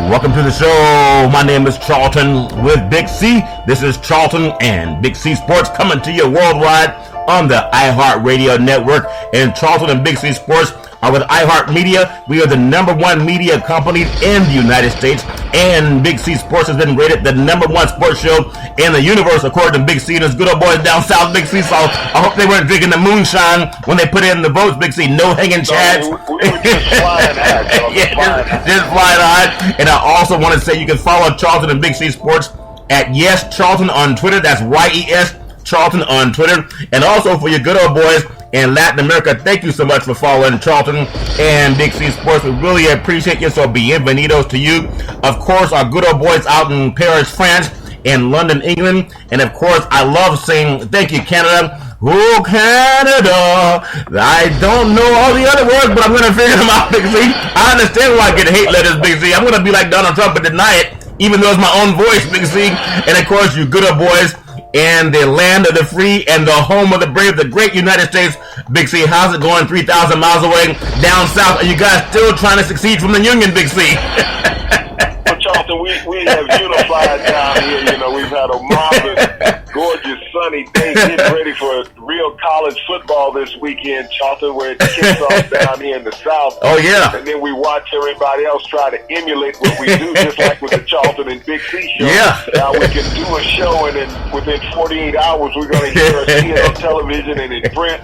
Welcome to the show. My name is Charlton with Big C. This is Charlton and Big C Sports coming to you worldwide on the iHeartRadio network. And Charlton and Big C Sports are with iHeartMedia. We are the #1 media company in the United States. And Big C Sports has been rated the #1 sports show in the universe according to Big C and his good old boys down south, Big C. So I hope they weren't drinking the moonshine when they put in the votes, Big C. No hanging chads. We were just flying high. Just flying high. And I also want to say you can follow Charlton and Big C Sports at Yes Charlton on Twitter. That's YES Charlton on Twitter. And also for your good old boys in Latin America, thank you so much for following Charlton and Big C Sports. We really appreciate you. So bienvenidos to you. Of course, our good old boys out in Paris, France, and London, England. And of course, I love saying thank you, Canada. Oh, Canada. I don't know all the other words, but I'm going to figure them out, Big C. I understand why I get hate letters, Big C. I'm going to be like Donald Trump and deny it, even though it's my own voice, Big C. And of course, you good old boys and the land of the free and the home of the brave, the great United States. Big C, how's it going 3,000 miles away down south? Are you guys still trying to succeed from the Union, Big C? Well, Charlton, we have unified down here. You know, we've had a marvelous, gorgeous, sunny day getting ready for real college football this weekend, Charlton, where it kicks off down here in the South. Oh, yeah. And then we watch everybody else try to emulate what we do, just like with the Charlton and Big C show. Yeah. Now we can do a show, and then within 48 hours, we're going to hear us see it on television and in print,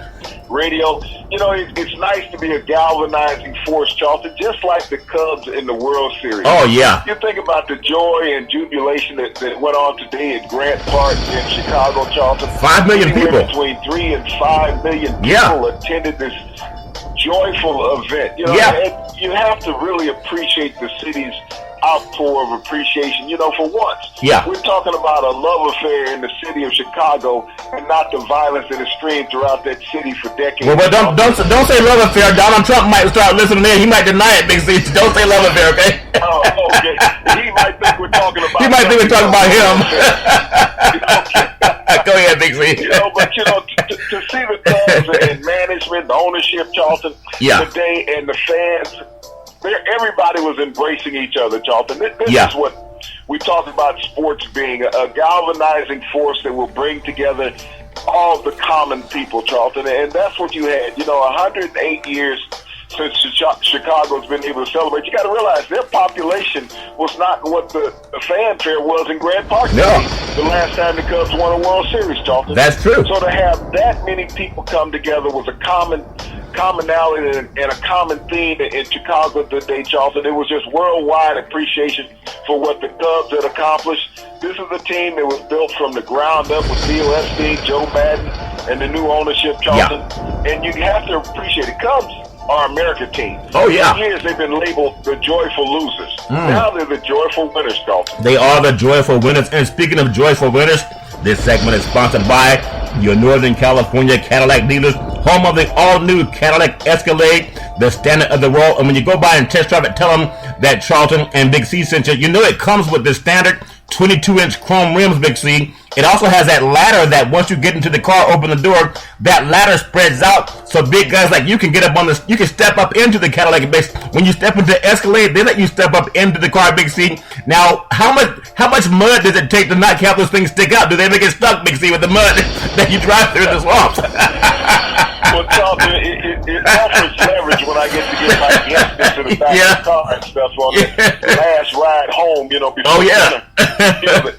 radio. You know, it's nice to be a galvanizing force, Charlton, just like the Cubs in the World Series. Oh, yeah. You think about the joy and jubilation that went on today at Grant Park in Chicago, Charlton. 5 million people. Between 3 and 5 million people attended this joyful event. You know, you have to really appreciate the city's outpour of appreciation, you know, for once. Yeah. We're talking about a love affair in the city of Chicago and not the violence that has streamed throughout that city for decades. Well, don't say love affair. Donald Trump might start listening in. He might deny it, Big C. Don't say love affair, okay? Oh, okay. He might think we're talking about him. Okay. Go ahead, Big C. You know, but you know, to see the Cubs and management, the ownership, Charlton, today, and the fans, everybody was embracing each other, Charlton. This is what we talk about sports being, a galvanizing force that will bring together all the common people, Charlton. And that's what you had. You know, 108 years since Chicago's been able to celebrate. You got to realize their population was not what the fanfare was in Grant Park. No. The last time the Cubs won a World Series, Charlton. That's true. So to have that many people come together was a commonality and a common theme in Chicago today, Charlton. It was just worldwide appreciation for what the Cubs had accomplished. This is a team that was built from the ground up with Theo Epstein, Joe Madden, and the new ownership, Charlton. Yeah. And you have to appreciate it. Cubs are American team. Oh, yeah. For years they've been labeled the joyful losers. Now they're the joyful winners, Charlton. They are the joyful winners. And speaking of joyful winners, this segment is sponsored by your Northern California Cadillac dealers, home of the all-new Cadillac Escalade, the standard of the world. And when you go by and test drive it, tell them that Charlton and Big C sent you. You know it comes with the standard 22-inch chrome rims, Big C. It also has that ladder that once you get into the car, open the door, that ladder spreads out so big guys like you can get up on this. You can step up into the Cadillac base. When you step into Escalade, they let you step up into the car, Big C. Now, how much mud does it take to not have those things stick out? Do they ever get stuck, Big C, with the mud that you drive through the swamps? Well, Charlton, it offers leverage when I get to get my guests into the back of the car and stuff on the last ride home, you know, before dinner. You know,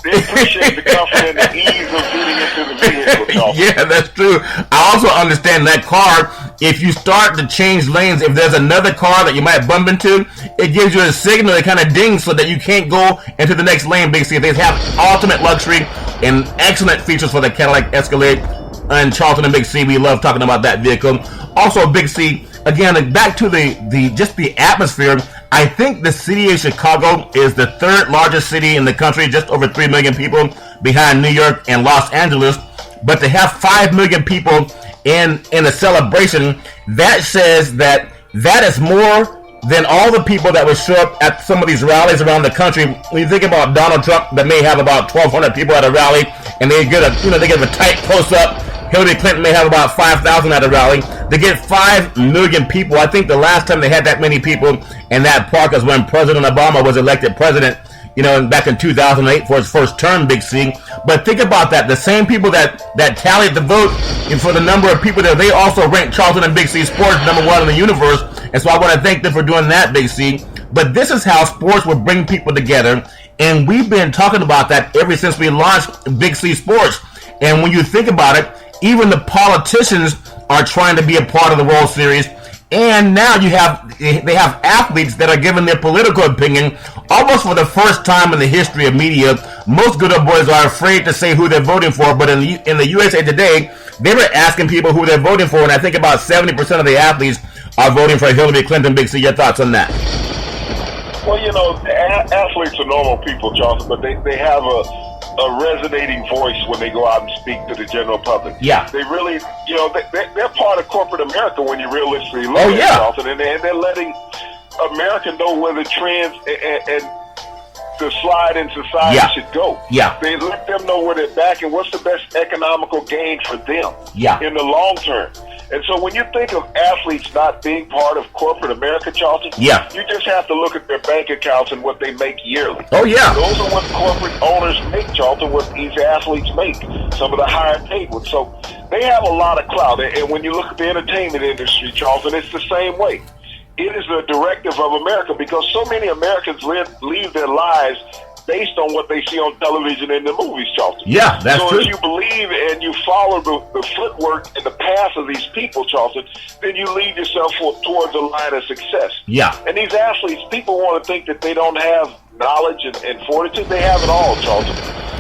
they appreciate the comfort and the ease of getting into the vehicle, Charlton. Yeah, that's true. I also understand that car, if you start to change lanes, if there's another car that you might bump into, it gives you a signal that kind of dings so that you can't go into the next lane, Big C. They have ultimate luxury and excellent features for the Cadillac Escalade. And Charlton and Big C, we love talking about that vehicle. Also, Big C, again, back to the atmosphere. I think the city of Chicago is the third largest city in the country, just over 3 million people behind New York and Los Angeles. But to have 5 million people in a celebration, that says that is more than all the people that would show up at some of these rallies around the country. When you think about Donald Trump, that may have about 1,200 people at a rally, and they get a tight close up. Hillary Clinton may have about 5,000 at a rally. to get 5 million people. I think the last time they had that many people in that park was when President Obama was elected president, back in 2008 for his first term, Big C. But think about that. The same people that tallied the vote for the number of people there, they also ranked Charlton and Big C Sports number 1 in the universe. And so I want to thank them for doing that, Big C. But this is how sports will bring people together. And we've been talking about that ever since we launched Big C Sports. And when you think about it, even the politicians are trying to be a part of the World Series. And now they have athletes that are giving their political opinion almost for the first time in the history of media. Most good old boys are afraid to say who they're voting for, but in the USA Today, they were asking people who they're voting for, and I think about 70% of the athletes are voting for Hillary Clinton. Big C, your thoughts on that? Well, athletes are normal people, Charlton, but they have a resonating voice when they go out and speak to the general public. Yeah. They really, they're part of corporate America when you realistically look at it, Charlton, and they're letting America know where the trends and the slide in society should go. Yeah. They let them know where they're back and what's the best economical gain for them in the long term. And so when you think of athletes not being part of corporate America, Charlton, you just have to look at their bank accounts and what they make yearly. Oh, yeah. Those are what corporate owners make, Charlton, what these athletes make, some of the higher paid ones. So they have a lot of clout. And when you look at the entertainment industry, Charlton, it's the same way. It is a directive of America because so many Americans leave their lives based on what they see on television and the movies, Charlton. Yeah, that's true. So if you believe and you follow the footwork and the path of these people, Charlton, then you lead yourself towards a line of success. Yeah. And these athletes, people want to think that they don't have knowledge and fortitude. They have it all, Charlton.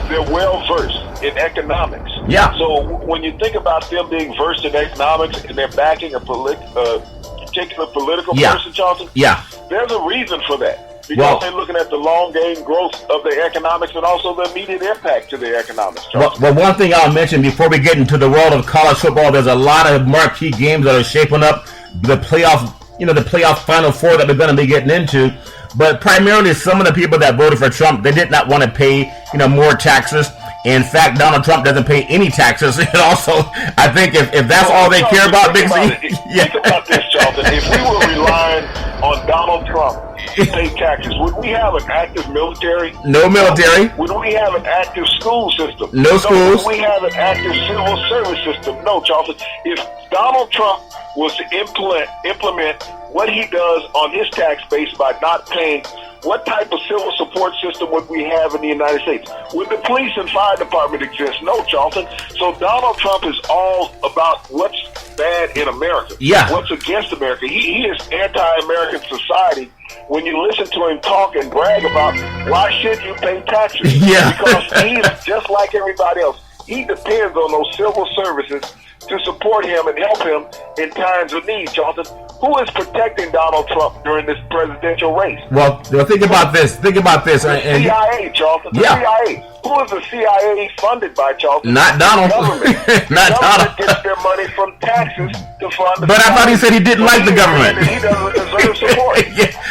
They're well-versed in economics. Yeah. So when you think about them being versed in economics and they're backing a particular political person, Charlton, there's a reason for that. Because they're looking at the long game growth of their economics and also the immediate impact to their economics. Well, one thing I'll mention before we get into the world of college football, there's a lot of marquee games that are shaping up. The playoff Final Four that we're going to be getting into. But primarily, some of the people that voted for Trump, they did not want to pay, more taxes. In fact, Donald Trump doesn't pay any taxes. And also, I think if that's all they care about, Big C. Think about this, Charlton. If we were relying on Donald Trump to pay taxes, would we have an active military? No military. Would we have an active school system? No schools. Would we have an active civil service system? No, Charlton. If Donald Trump was to implement what he does on his tax base by not paying, what type of civil support system would we have in the United States? Would the police and fire department exist? No, Charlton. So Donald Trump is all about what's bad in America. Yeah. What's against America. He is anti-American society. When you listen to him talk and brag about why should you pay taxes? Yeah. Because he's just like everybody else. He depends on those civil services to support him and help him in times of need, Charlton. Who is protecting Donald Trump during this presidential race? Well, think about this. The CIA, Charlton. The CIA. Who is the CIA funded by, Charlton? Not Donald. Government. Not Donald. Gets their money from taxes to fund the But I thought he said he didn't like the government. He doesn't deserve support.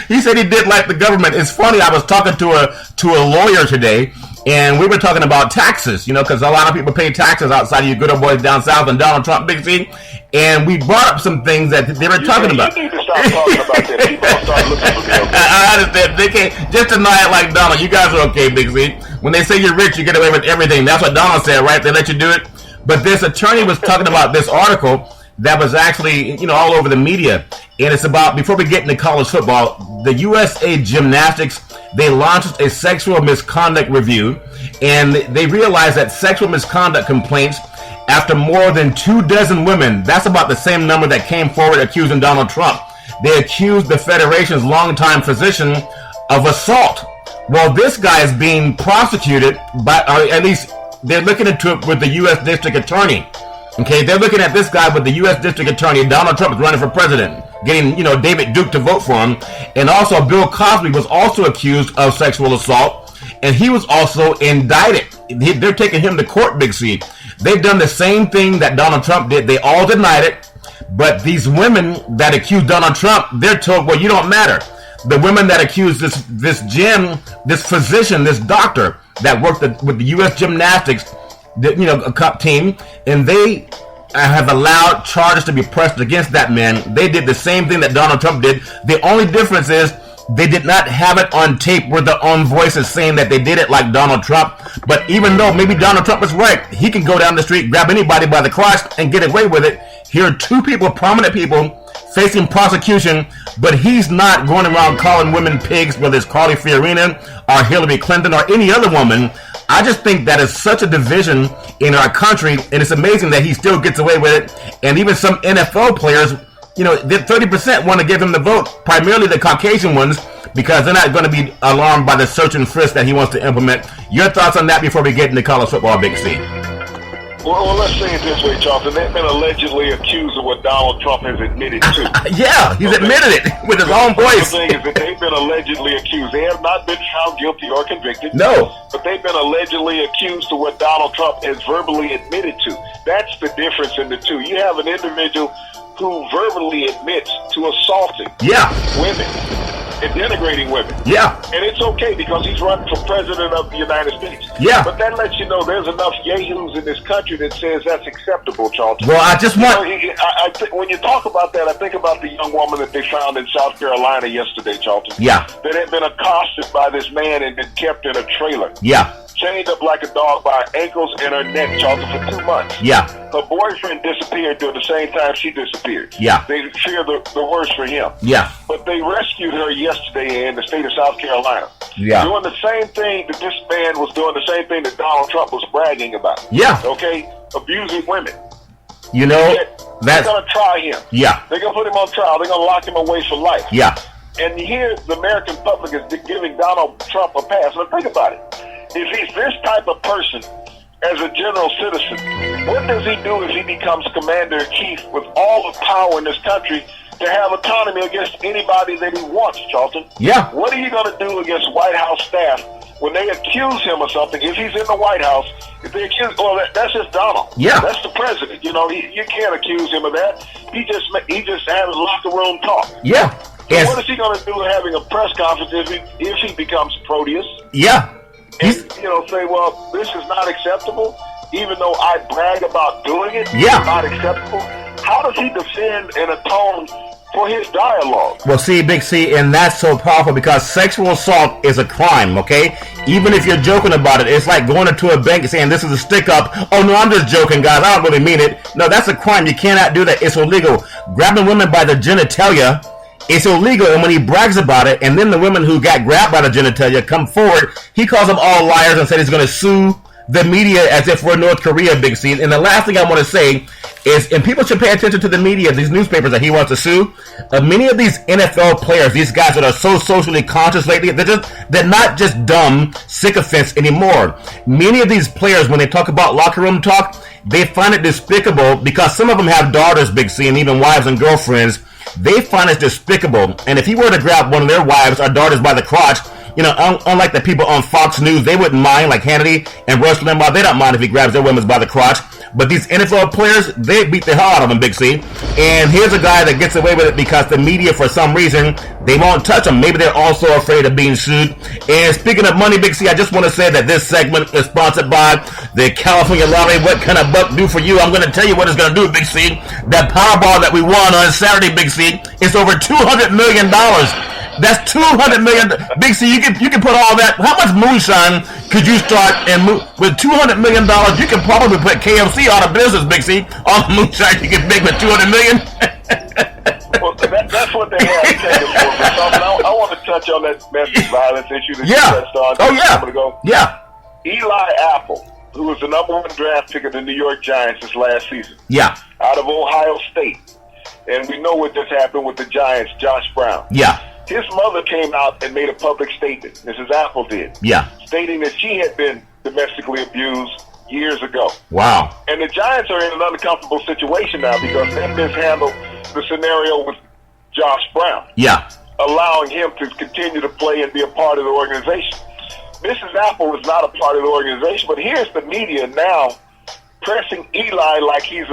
He said he did like the government. It's funny. I was talking to a lawyer today, and we were talking about taxes, because a lot of people pay taxes outside of you good old boys down south and Donald Trump, Big C. And we brought up some things that they were talking about. You need to stop talking about that. People start looking for me. I understand. They can't just deny it like Donald. You guys are okay, Big C. When they say you're rich, you get away with everything. That's what Donald said, right? They let you do it. But this attorney was talking about this article that was actually, all over the media. And it's about, before we get into college football, the USA Gymnastics, they launched a sexual misconduct review, and they realized that sexual misconduct complaints after more than 24 women, that's about the same number that came forward accusing Donald Trump. They accused the Federation's longtime physician of assault. Well, this guy is being prosecuted by, or at least they're looking into it with the U.S. District Attorney. Okay, they're looking at this guy with the U.S. District Attorney. Donald Trump is running for president, getting, David Duke to vote for him. And also Bill Cosby was also accused of sexual assault, and he was also indicted. They're taking him to court, Big C. They've done the same thing that Donald Trump did. They all denied it. But these women that accused Donald Trump, they're told, well, you don't matter. The women that accused this physician, this doctor that worked with the U.S. Gymnastics, a cup team, and they have allowed charges to be pressed against that man. They did the same thing that Donald Trump did. The only difference is they did not have it on tape with their own voices saying that they did it like Donald Trump. But even though maybe Donald Trump is right, he can go down the street, grab anybody by the crotch, and get away with it. Here are two people, prominent people, facing prosecution, but he's not going around calling women pigs, whether it's Carly Fiorina or Hillary Clinton or any other woman. I just think that is such a division in our country, and it's amazing that he still gets away with it. And even some NFL players, you know, 30% want to give him the vote, primarily the Caucasian ones, because they're not going to be alarmed by the search and frisk that he wants to implement. Your thoughts on that before we get into college football, Big C? Well, let's say it this way, Charlton. They've been allegedly accused of what Donald Trump has admitted to. Yeah, he's admitted it with his own voice. The thing is that they've been allegedly accused. They have not been found guilty or convicted. No. But they've been allegedly accused of what Donald Trump has verbally admitted to. That's the difference in the two. You have an individual who verbally admits to assaulting women and denigrating women. Yeah. And it's okay because he's running for president of the United States. Yeah. But that lets you know there's enough yahoos in this country that says that's acceptable, Charlton. Well, I just want... when you talk about that, I think about the young woman that they found in South Carolina yesterday, Charlton. Yeah. That had been accosted by this man and been kept in a trailer. Yeah. Chained up like a dog by her ankles and her neck, Charlton, for 2 months. Yeah. Her boyfriend disappeared during the same time she disappeared. Yeah. They fear the worst for him. Yeah. But they rescued her yesterday in the state of South Carolina. Yeah. Doing the same thing that this man was doing, the same thing that Donald Trump was bragging about. Yeah. Okay? Abusing women. You know, they're going to try him. Yeah. They're going to put him on trial. They're going to lock him away for life. Yeah. And here the American public is giving Donald Trump a pass. Now think about it. If he's this type of person as a general citizen, what does he do if he becomes commander-in-chief with all the power in this country to have autonomy against anybody that he wants, Charlton? Yeah. What are you going to do against White House staff when they accuse him of something? If he's in the White House, if they accuse, well, that's just Donald. Yeah. That's the president. You know, you can't accuse him of that. He just had a locker room talk. Yeah. So what is he going to do having a press conference if he becomes Proteus? Yeah. And, say, well, this is not acceptable, even though I brag about doing it. Yeah. It's not acceptable. How does he defend and atone for his dialogue? Well, see, Big C, and that's so powerful because sexual assault is a crime, okay? Even if you're joking about it, it's like going into a bank and saying, this is a stick-up. Oh, no, I'm just joking, guys. I don't really mean it. No, that's a crime. You cannot do that. It's illegal. Grabbing women by the genitalia, it's illegal, and when he brags about it, and then the women who got grabbed by the genitalia come forward, he calls them all liars and said he's going to sue the media as if we're North Korea, Big C. And the last thing I want to say is, and people should pay attention to the media, these newspapers that he wants to sue. Many of these NFL players, these guys that are so socially conscious lately, they're not just dumb sycophants anymore. Many of these players, when they talk about locker room talk, they find it despicable because some of them have daughters, Big C, and even wives and girlfriends. They find it despicable. And if he were to grab one of their wives or daughters by the crotch, unlike the people on Fox News, they wouldn't mind, like Hannity and Rush Limbaugh, they don't mind if he grabs their women by the crotch. But these NFL players, they beat the hell out of him, Big C. And here's a guy that gets away with it because the media, for some reason, they won't touch him. Maybe they're also afraid of being sued. And speaking of money, Big C, I just want to say that this segment is sponsored by the California Lottery. What can a buck do for you? I'm going to tell you what it's going to do, Big C. That Powerball that we won on Saturday, Big C, is over $200 million. That's $200 million. Big C, you can put all that. How much moonshine could you start and move with $200 million? You can probably put KFC out of business, Big C. All the moonshine you can make with $200 million. Well, that's what they have taken for. I want to touch on that domestic violence issue that you touched on a moment ago. Yeah. Eli Apple, who was the #1 draft pick of the New York Giants this last season. Yeah. Out of Ohio State. And we know what just happened with the Giants, Josh Brown. Yeah. His mother came out and made a public statement, Mrs. Apple did. Yeah. Stating that she had been domestically abused years ago. Wow. And the Giants are in an uncomfortable situation now because they mishandled the scenario with Josh Brown. Yeah. Allowing him to continue to play and be a part of the organization. Mrs. Apple was not a part of the organization, but here's the media now pressing Eli like he's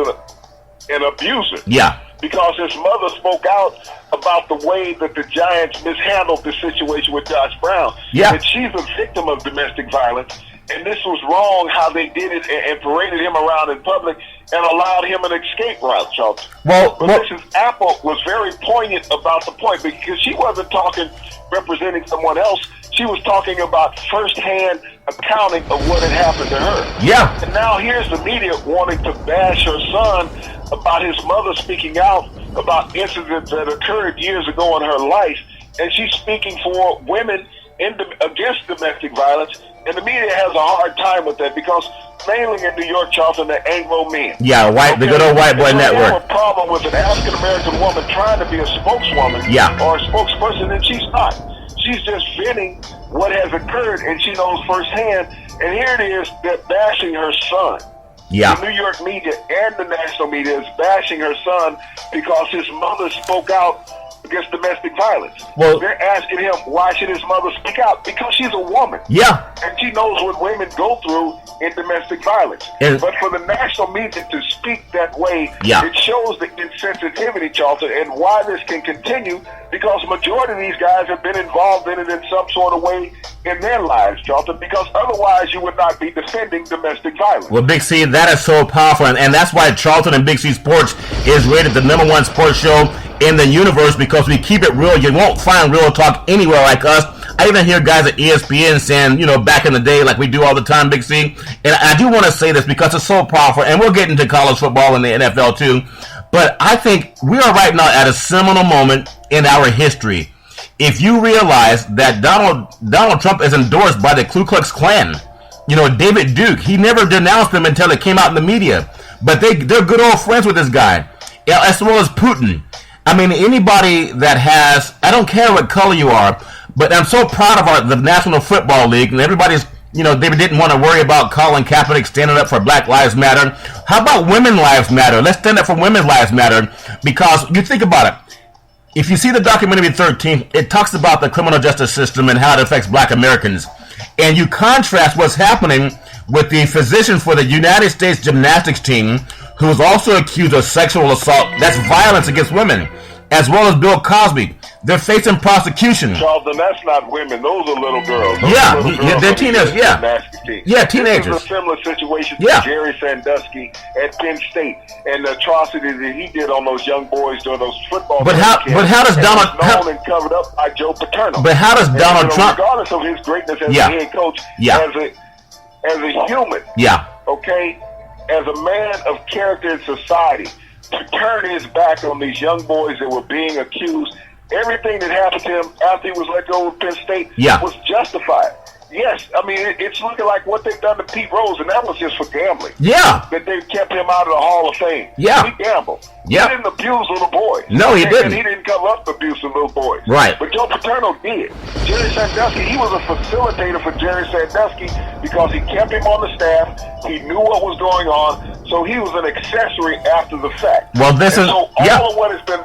an abuser. Yeah. Because his mother spoke out about the way that the Giants mishandled the situation with Josh Brown. Yeah. And she's a victim of domestic violence, and this was wrong how they did it and paraded him around in public and allowed him an escape route, Charlton. But Mrs. Apple was very poignant about the point because she wasn't talking representing someone else. She was talking about firsthand accounting of what had happened to her. Yeah. And now here's the media wanting to bash her son about his mother speaking out about incidents that occurred years ago in her life. And she's speaking for women against domestic violence. And the media has a hard time with that because mainly in New York, Charlton, they're Anglo men. Yeah, the good old white boy network. They have a problem with an African-American woman trying to be a spokeswoman or a spokesperson, and she's not. She's just venting what has occurred, and she knows firsthand. And here it is, they're bashing her son. Yeah. The New York media and the national media is bashing her son because his mother spoke out against domestic violence. Well, they're asking him, why should his mother speak out? Because she's a woman. Yeah. And she knows what women go through in domestic violence. But for the national media to speak that way, it shows the insensitivity, Charlton, and why this can continue, because the majority of these guys have been involved in it in some sort of way in their lives, Charlton, because otherwise you would not be defending domestic violence. Well, Big C, that is so powerful, and that's why Charlton and Big C Sports is rated the #1 sports show in the universe, because we keep it real. You won't find real talk anywhere like us. I even hear guys at ESPN saying, back in the day, like we do all the time, Big C. And I do want to say this because it's so powerful, and we'll get into college football and the NFL too. But I think we are right now at a seminal moment in our history. If you realize that Donald Trump is endorsed by the Ku Klux Klan, David Duke, he never denounced them until it came out in the media. But they're good old friends with this guy, as well as Putin. I mean, anybody that has, I don't care what color you are, but I'm so proud of the National Football League, and everybody's, they didn't want to worry about Colin Kaepernick standing up for Black Lives Matter. How about Women's Lives Matter? Let's stand up for Women's Lives Matter, because you think about it. If you see the documentary 13, it talks about the criminal justice system and how it affects Black Americans. And you contrast what's happening with the physician for the United States gymnastics team, who is also accused of sexual assault. That's violence against women, as well as Bill Cosby. They're facing prosecution. Charlton, that's not women. Those are little girls. They're teenagers. Teenagers. This is a similar situation to Jerry Sandusky at Penn State and the atrocity that he did on those young boys during those football games. But how does Donald known and covered up by Joe Paterno? But how does Donald Trump, regardless of his greatness as a head coach, as a human, okay, as a man of character in society, to turn his back on these young boys that were being accused, everything that happened to him after he was let go of Penn State was justified. Yes, I mean, it's looking like what they've done to Pete Rose, and that was just for gambling. Yeah. That they kept him out of the Hall of Fame. Yeah. He gambled. Yeah. He didn't abuse little boys. No, he didn't. And he didn't cover up abusing little boys. Right. But Joe Paterno did. Jerry Sandusky, he was a facilitator for Jerry Sandusky because he kept him on the staff. He knew what was going on, so he was an accessory after the fact. Well, this is... So all of what has been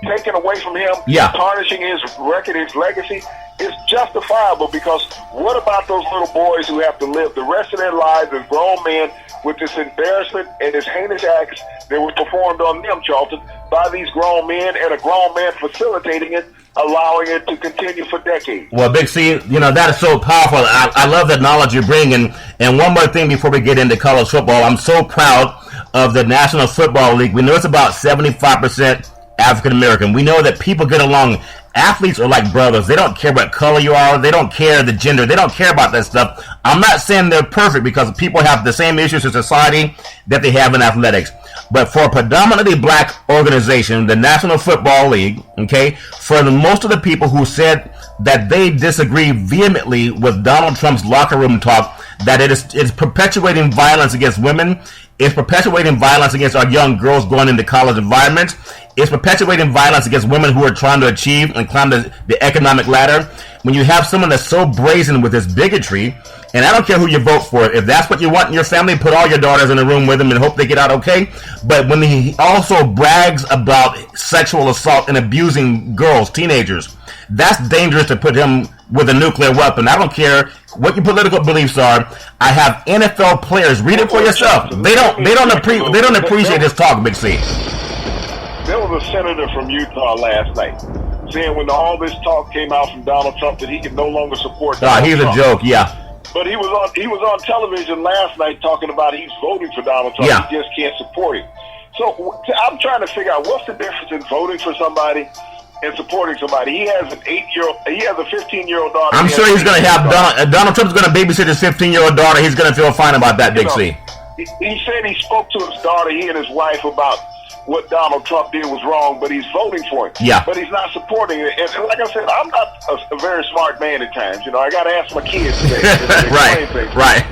taken away from him, tarnishing his record, his legacy, is justifiable, because what about those little boys who have to live the rest of their lives as grown men with this embarrassment and this heinous acts that were performed on them, Charlton, by these grown men, and a grown man facilitating it, allowing it to continue for decades? Well, Big C, that is so powerful. I love that knowledge you bring. And one more thing before we get into college football, I'm so proud of the National Football League. We know it's about 75% African American. We know that people get along. Athletes are like brothers. They don't care what color you are. They don't care the gender. They don't care about that stuff. I'm not saying they're perfect, because people have the same issues in society that they have in athletics. But for a predominantly black organization, the National Football League, okay, for most of the people who said that they disagree vehemently with Donald Trump's locker room talk, that it's perpetuating violence against women, it's perpetuating violence against our young girls going into college environments, it's perpetuating violence against women who are trying to achieve and climb the economic ladder. When you have someone that's so brazen with this bigotry, and I don't care who you vote for, if that's what you want in your family, put all your daughters in a room with him and hope they get out okay. But when he also brags about sexual assault and abusing girls, teenagers, that's dangerous to put him with a nuclear weapon. I don't care what your political beliefs are. I have NFL players. Read it for yourself. They don't appreciate this talk, Big C. There was a senator from Utah last night saying when all this talk came out from Donald Trump that he could no longer support Donald Trump. He's a joke, yeah. But he was on television last night talking about he's voting for Donald Trump. Yeah. He just can't support him. So I'm trying to figure out what's the difference in voting for somebody and supporting somebody. He has a 15-year-old daughter. I'm sure he's going to have Donald Trump's going to babysit his 15-year-old daughter. He's going to feel fine about that, Big C. He said he spoke to his daughter, he and his wife, about what Donald Trump did was wrong, but he's voting for him. Yeah. But he's not supporting it. And like I said, I'm not a very smart man at times. I got to ask my kids today. Right.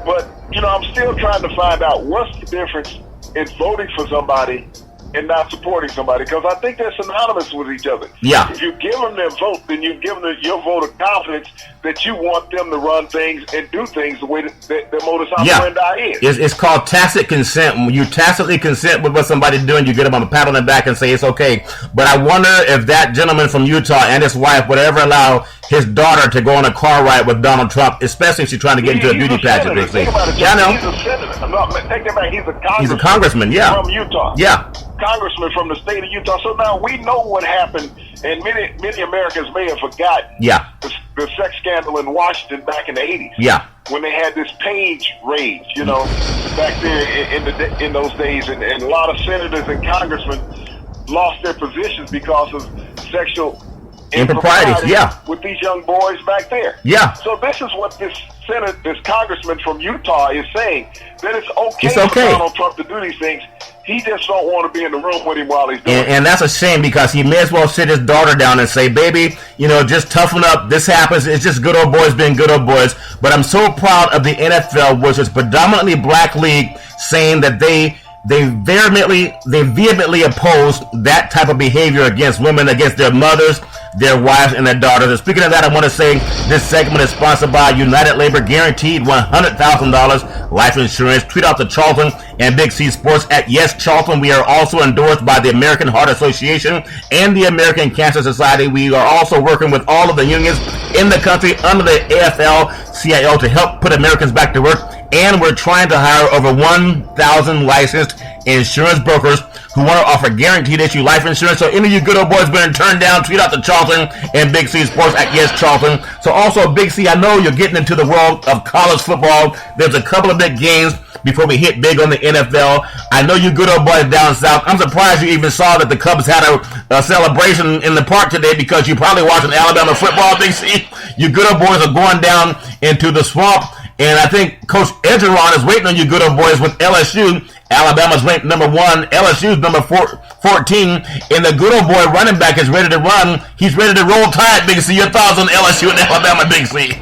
But, I'm still trying to find out what's the difference in voting for somebody and not supporting somebody, because I think they're synonymous with each other. Yeah. If you give them their vote, then you've given them your vote of confidence that you want them to run things and do things the way that their modus operandi is. It's called tacit consent. When you tacitly consent with what somebody's doing, you get them on a pat on the back and say it's okay. But I wonder if that gentleman from Utah and his wife would ever allow his daughter to go on a car ride with Donald Trump, especially if she's trying to get into a beauty pageant. Think about it, yeah, I know. He's a senator. No, take that back. He's a congressman, yeah. From Utah. Yeah. Congressman from the state of Utah. So now we know what happened, and many Americans may have forgotten the sex scandal in Washington back in the 80s. Yeah. When they had this page rage, back there in those days, and a lot of senators and congressmen lost their positions because of sexual improprieties, with these young boys back there. Yeah. So this is what this congressman from Utah is saying, that it's okay for Donald Trump to do these things. He just don't want to be in the room with him while he's doing it. And that's a shame, because he may as well sit his daughter down and say, baby, just toughen up. This happens. It's just good old boys being good old boys. But I'm so proud of the NFL, which is predominantly black league, saying that they vehemently opposed that type of behavior against women, against their mothers, their wives, and their daughters. And speaking of that, I want to say this segment is sponsored by United Labor, guaranteed $100,000 life insurance. Tweet out to Charlton and Big C Sports at Yes Charlton. We are also endorsed by the American Heart Association and the American Cancer Society. We are also working with all of the unions in the country under the AFL-CIO to help put Americans back to work. And we're trying to hire over 1,000 licensed insurance brokers who want to offer guaranteed issue life insurance. So any of you good old boys been turned down, tweet out to Charlton and Big C Sports at Yes Charlton. So also, Big C, I know you're getting into the world of college football. There's a couple of big games before we hit big on the NFL. I know you good old boys down south. I'm surprised you even saw that the Cubs had a celebration in the park today, because you probably watching Alabama football, Big C. You good old boys are going down into the swamp. And I think Coach Edgerron is waiting on you good old boys with LSU. Alabama's ranked number 1. LSU's number 14. And the good old boy running back is ready to run. He's ready to roll tide, Big C. Your thoughts on LSU and Alabama, Big C?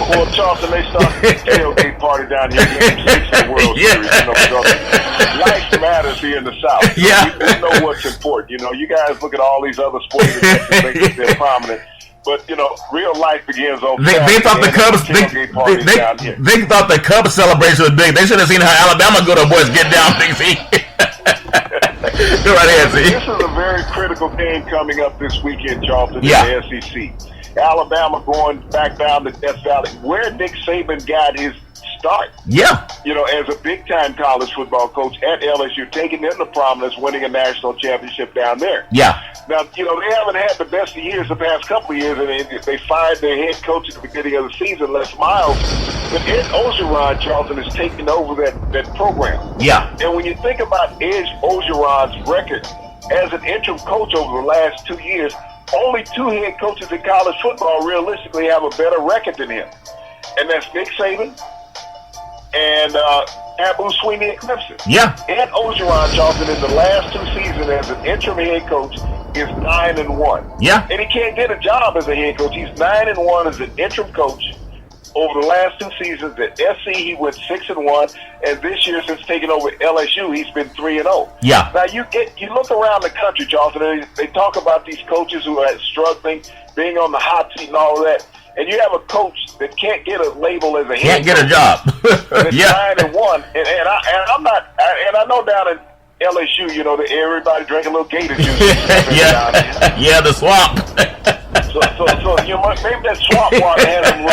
Well, Charlton, they started the tailgate party down here in the World Series. Life matters here in the South. Yeah. We know what's important. You guys look at all these other sports events and think that they're prominent. But, real life begins on they thought the Cubs, they thought the Cubs celebration was big. They should have seen how Alabama good old boys get down, Big C. Go right ahead, Z. This is a very critical game coming up this weekend, Charlton, in the SEC. Alabama going back down to Death Valley, where Nick Saban got his start. Yeah. As a big-time college football coach at LSU, taking them to prominence, winning a national championship down there. Yeah. Now, they haven't had the best of years the past couple of years, and they fired their head coach at the beginning of the season, Les Miles. But Ed Orgeron, Charlton, is taking over that program. Yeah. And when you think about Ed Orgeron's record as an interim coach over the last 2 years, only 2 head coaches in college football realistically have a better record than him. And that's Nick Saban and Abu Sweeney at Clemson. Yeah. Ed Orgeron, Charlton, in the last 2 seasons as an interim head coach is 9-1. Yeah. And he can't get a job as a head coach. He's 9-1 as an interim coach. Over the last 2 seasons at SC, he went 6-1, and this year, since taking over LSU, he's been 3-0. Yeah. Now you look around the country, Charlton. They talk about these coaches who are struggling, being on the hot seat and all of that. And you have a coach that can't get a label as a head coach. Can't get a job. Yeah. 9-1, and I'm not. And I know down in LSU, that everybody drinking a little gator juice. Yeah, the swamp. So maybe that swamp water has them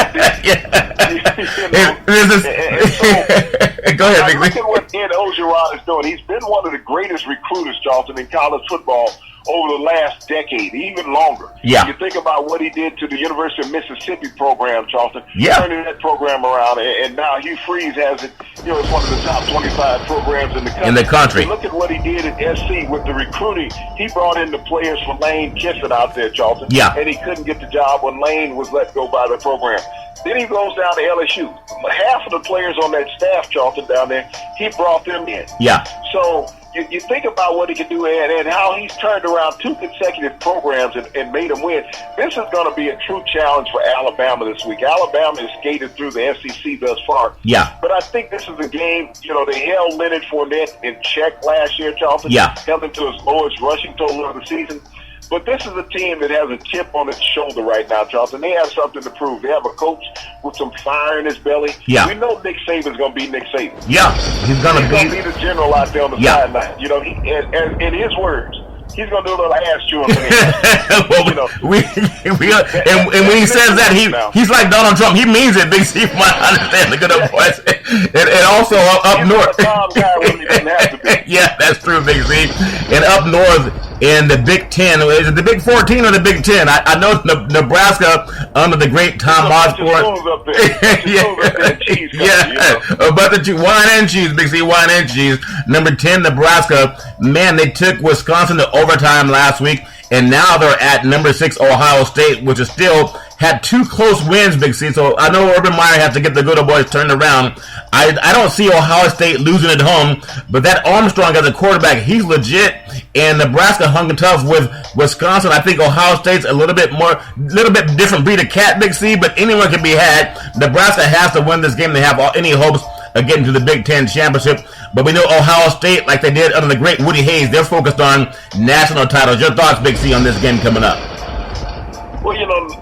Go ahead, Big Look at what Ed Orgeron is doing. He's been one of the greatest recruiters, Charlton, in college football over the last decade, even longer. Yeah. You think about what he did to the University of Mississippi program, Charlton, yeah. turning that program around, and now Hugh Freeze has it. It's one of the top 25 programs in the country. Look at what he did at SC with the recruiting. He brought in the players for Lane Kiffin out there, Charlton, and he couldn't get the job when Lane was let go by the program. Then he goes down to LSU. Half of the players on that staff, Charlton, down there, he brought them in. Yeah. So you think about what he can do and how he's turned around 2 consecutive programs and made them win. This is going to be a true challenge for Alabama this week. Alabama has skated through the SEC thus far. Yeah. But I think this is a game, they held Leonard Fournette in check last year, Charlton. Yeah. Held him to his lowest rushing total of the season. But this is a team that has a chip on its shoulder right now, Charlton. They have something to prove. They have a coach with some fire in his belly. Yeah. We know Nick Saban's going to be Nick Saban. Yeah, he's going to be the general out there on the sideline. In his words, he's going to do a little ass chewing. Well, and when he says that, he's like Donald Trump. He means it, Big C. I understand the good old boys. And also up north. Yeah, that's true, Big C. And up north in the Big Ten, is it the Big 14 or the Big 10? I know Nebraska under the great Tom Osborne. Wine and cheese, Big C, wine and cheese. Number 10, Nebraska. Man, they took Wisconsin to overtime last week, and now they're at number 6, Ohio State, which is still had 2 close wins, Big C. So I know Urban Meyer has to get the good old boys turned around. I don't see Ohio State losing at home, but that Armstrong as a quarterback, he's legit. And Nebraska hung tough with Wisconsin. I think Ohio State's a little bit different breed of cat, Big C, but anyone can be had. Nebraska has to win this game to have any hopes of getting to the Big Ten championship. But we know Ohio State, like they did under the great Woody Hayes, they're focused on national titles. Your thoughts, Big C, on this game coming up? Well,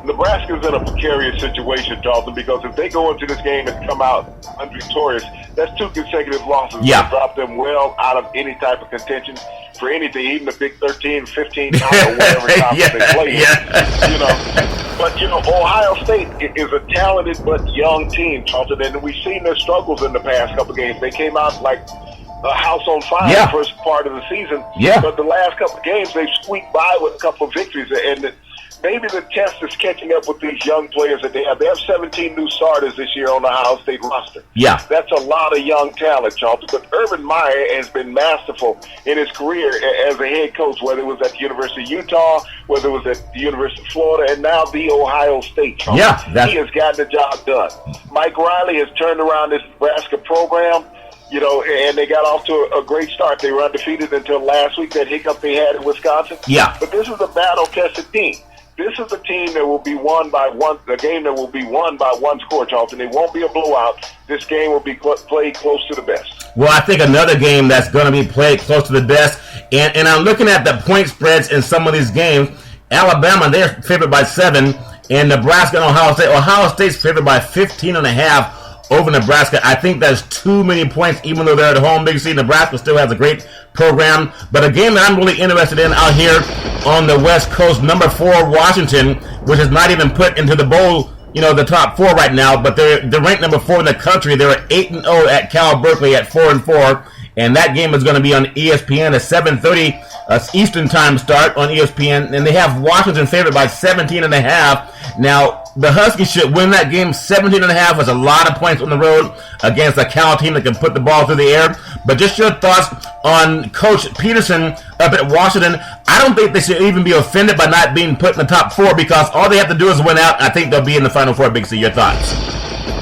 Nebraska's in a precarious situation, Charlton, because if they go into this game and come out unvictorious, that's 2 consecutive losses. Yeah. Drop them well out of any type of contention for anything, even the Big 13, 15, or whatever conference they play in. But, Ohio State is a talented but young team, Charlton, and we've seen their struggles in the past couple games. They came out like a house on fire the first part of the season. Yeah. But the last couple of games, they've squeaked by with a couple of victories, and maybe the test is catching up with these young players that they have. They have 17 new starters this year on the Ohio State roster. Yeah. That's a lot of young talent, Charlton. But Urban Meyer has been masterful in his career as a head coach, whether it was at the University of Utah, whether it was at the University of Florida, and now the Ohio State, Charlton. Yeah. He has gotten the job done. Mike Riley has turned around this Nebraska program. And they got off to a great start. They were undefeated until last week, that hiccup they had in Wisconsin. Yeah. But this is a battle-tested team. This is a team that will be won by a game that will be won by one score, Charlton. It won't be a blowout. This game will be played close to the best. Well, I think another game that's going to be played close to the best, and I'm looking at the point spreads in some of these games. Alabama, they're favored by 7, and Nebraska and Ohio State. Ohio State's favored by 15.5 over Nebraska. I think that's too many points, even though they're at home. Big C, Nebraska still has a great program. But a game that I'm really interested in out here on the West Coast, number 4, Washington, which is not even put into the bowl, the top 4 right now, but they're ranked number 4 in the country. They're 8-0 at Cal Berkeley at 4-4. And that game is going to be on ESPN at 7:30 Eastern time start on ESPN. And they have Washington favored by 17.5. Now, the Huskies should win that game. 17.5 is a lot of points on the road against a Cal team that can put the ball through the air. But just your thoughts on Coach Peterson up at Washington. I don't think they should even be offended by not being put in the top 4, because all they have to do is win out. I think they'll be in the Final Four. Big C, your thoughts?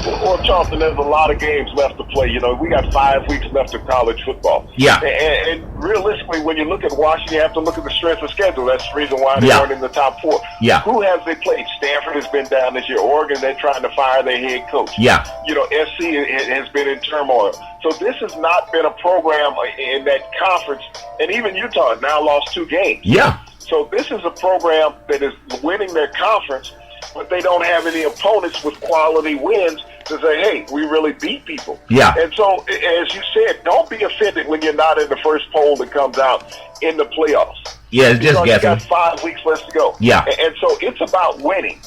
Well, Charlton, there's a lot of games left to play. We got 5 weeks left of college football. Yeah. And realistically, when you look at Washington, you have to look at the strength of schedule. That's the reason why they weren't in the top 4. Yeah. Who have they played? Stanford has been down this year. Oregon, they're trying to fire their head coach. Yeah. SC has been in turmoil. So this has not been a program in that conference. And even Utah now lost 2 games. Yeah. So this is a program that is winning their conference, but they don't have any opponents with quality wins to say, hey, we really beat people. Yeah. And so, as you said, don't be offended when you're not in the first poll that comes out in the playoffs. Yeah, it's just guessing. You got 5 weeks left to go. Yeah. And so it's about winning.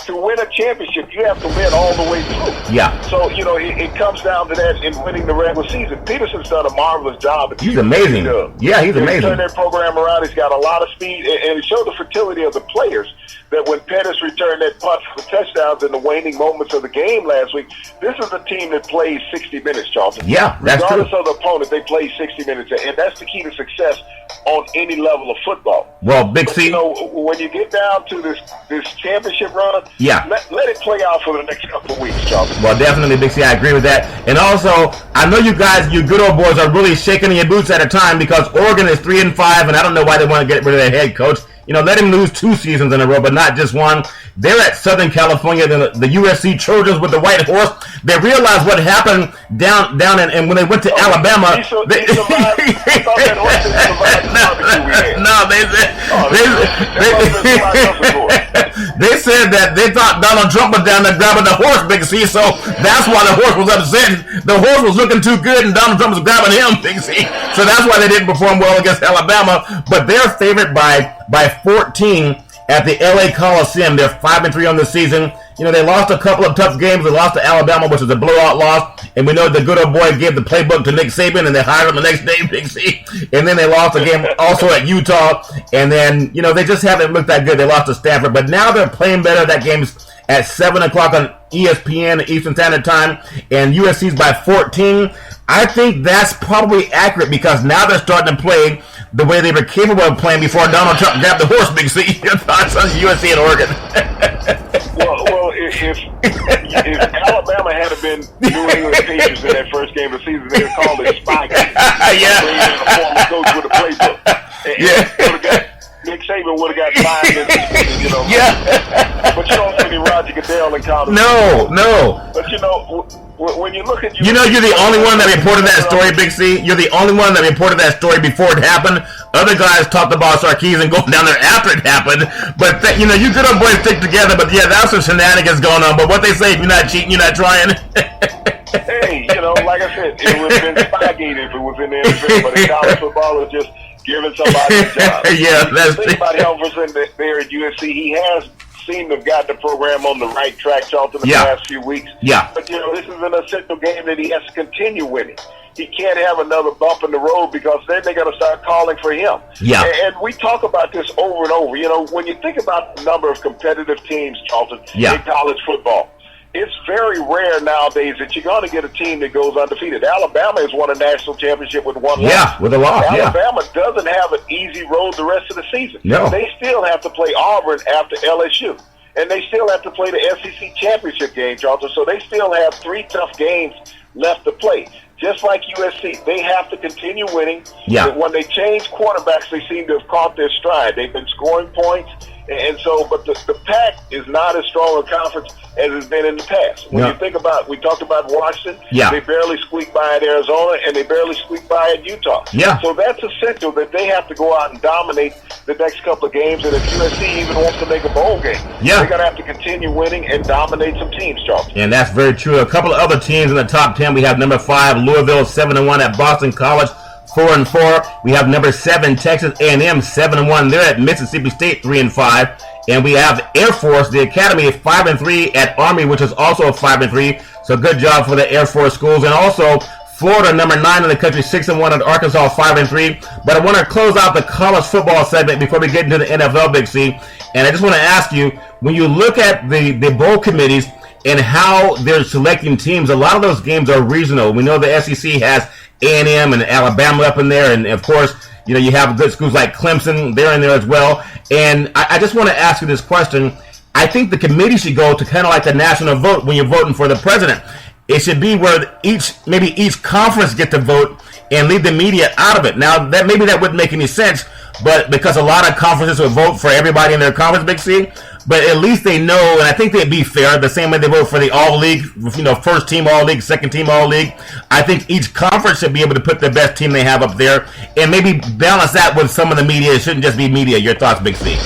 to win a championship, you have to win all the way through. Yeah. So, it comes down to that in winning the regular season. Peterson's done a marvelous job. He's amazing. Yeah, he's amazing. He's turned that program around. He's got a lot of speed, and it showed the fertility of the players that when Pettis returned that punt for touchdowns in the waning moments of the game last week, this is a team that plays 60 minutes, Charlton. Yeah, that's Regardless true. of the opponent, they play 60 minutes, and that's the key to success on any level of football. Well, Big C, when you get down to this championship run, let it play out for the next couple of weeks, Charlton. Well, definitely, Big C, I agree with that. And also, I know you guys, you good old boys, are really shaking your boots at a time because Oregon is 3-5, and I don't know why they want to get rid of their head coach. Let him lose 2 seasons in a row, but not just one. They're at Southern California, the USC Trojans with the white horse. They realized what happened down and when they went to Alabama. They said that they thought Donald Trump was down there grabbing the horse, Big C, so that's why the horse was upset. The horse was looking too good, and Donald Trump was grabbing him, Big C. So that's why they didn't perform well against Alabama. But they're favored by 14 at the LA Coliseum. They're 5-3 on the season. They lost a couple of tough games. They lost to Alabama, which is a blowout loss. And we know the good old boy gave the playbook to Nick Saban, and they hired him the next day, Big C. And then they lost a game also at Utah. And then, they just haven't looked that good. They lost to Stanford. But now they're playing better. That game's at 7 o'clock on ESPN, Eastern Standard Time. And USC's by 14. I think that's probably accurate because now they're starting to play the way they were capable of playing before Donald Trump grabbed the horse, Big C. Your thoughts on USC and Oregon? Well, if Alabama had been New England Patriots in that first game of the season, they would call it spy game. Yeah. A former coach with a playbook. Nick Saban would have got 5 minutes, Yeah. But you don't see any Roger Goodell in college. No. But when you look at you're the only one that reported that story, Big C. You're the only one that reported that story before it happened. Other guys talked about Sarkisian going down there after it happened. But you good old boys stick together. But yeah, that's some shenanigans going on. But what they say, if you're not cheating, you're not trying. Hey, like I said, it would have been Spygate if it was in the NFL. But in college football, it's just giving somebody a job. Yeah, that's the thing about Helverson there at USC. He has seemed to have got the program on the right track, Charlton, in the last few weeks. Yeah. But, this is an essential game that he has to continue winning. He can't have another bump in the road because then they're going to start calling for him. Yeah. And we talk about this over and over. When you think about the number of competitive teams, Charlton, in college football, it's very rare nowadays that you're going to get a team that goes undefeated. Alabama has won a national championship with one loss. Yeah, with a loss. Alabama doesn't have an easy road the rest of the season. No. They still have to play Auburn after LSU. And they still have to play the SEC championship game, Charlton. So they still have 3 tough games left to play. Just like USC, they have to continue winning. Yeah. When they change quarterbacks, they seem to have caught their stride. They've been scoring points. And so, but the Pac is not as strong a conference as it's been in the past. When you think about, we talked about Washington. Yeah. They barely squeaked by at Arizona, and they barely squeaked by at Utah. Yeah. So that's essential that they have to go out and dominate the next couple of games. And if USC even wants to make a bowl game, they're going to have to continue winning and dominate some teams, Charles. And that's very true. A couple of other teams in the top 10. We have number 5, Louisville, 7-1 at Boston College. 4-4. We have number 7, Texas A&M, 7-1. They're at Mississippi State, 3-5. And we have Air Force, the Academy, 5-3 at Army, which is also 5-3. So good job for the Air Force schools. And also Florida, number 9 in the country, 6-1 at Arkansas, 5-3. But I want to close out the college football segment before we get into the NFL, Big C. And I just want to ask you, when you look at the bowl committees and how they're selecting teams, a lot of those games are regional. We know the SEC has A&M and Alabama up in there, and of course, you have good schools like Clemson, they're in there as well. And I just want to ask you this question. I think the committee should go to kind of like the national vote when you're voting for the president. It should be where each conference get to vote and leave the media out of it. Now, that wouldn't make any sense, but because a lot of conferences would vote for everybody in their conference, Big C, but at least they know, and I think they'd be fair, the same way they vote for the All-League, first team All-League, second team All-League. I think each conference should be able to put the best team they have up there and maybe balance that with some of the media. It shouldn't just be media. Your thoughts, Big C?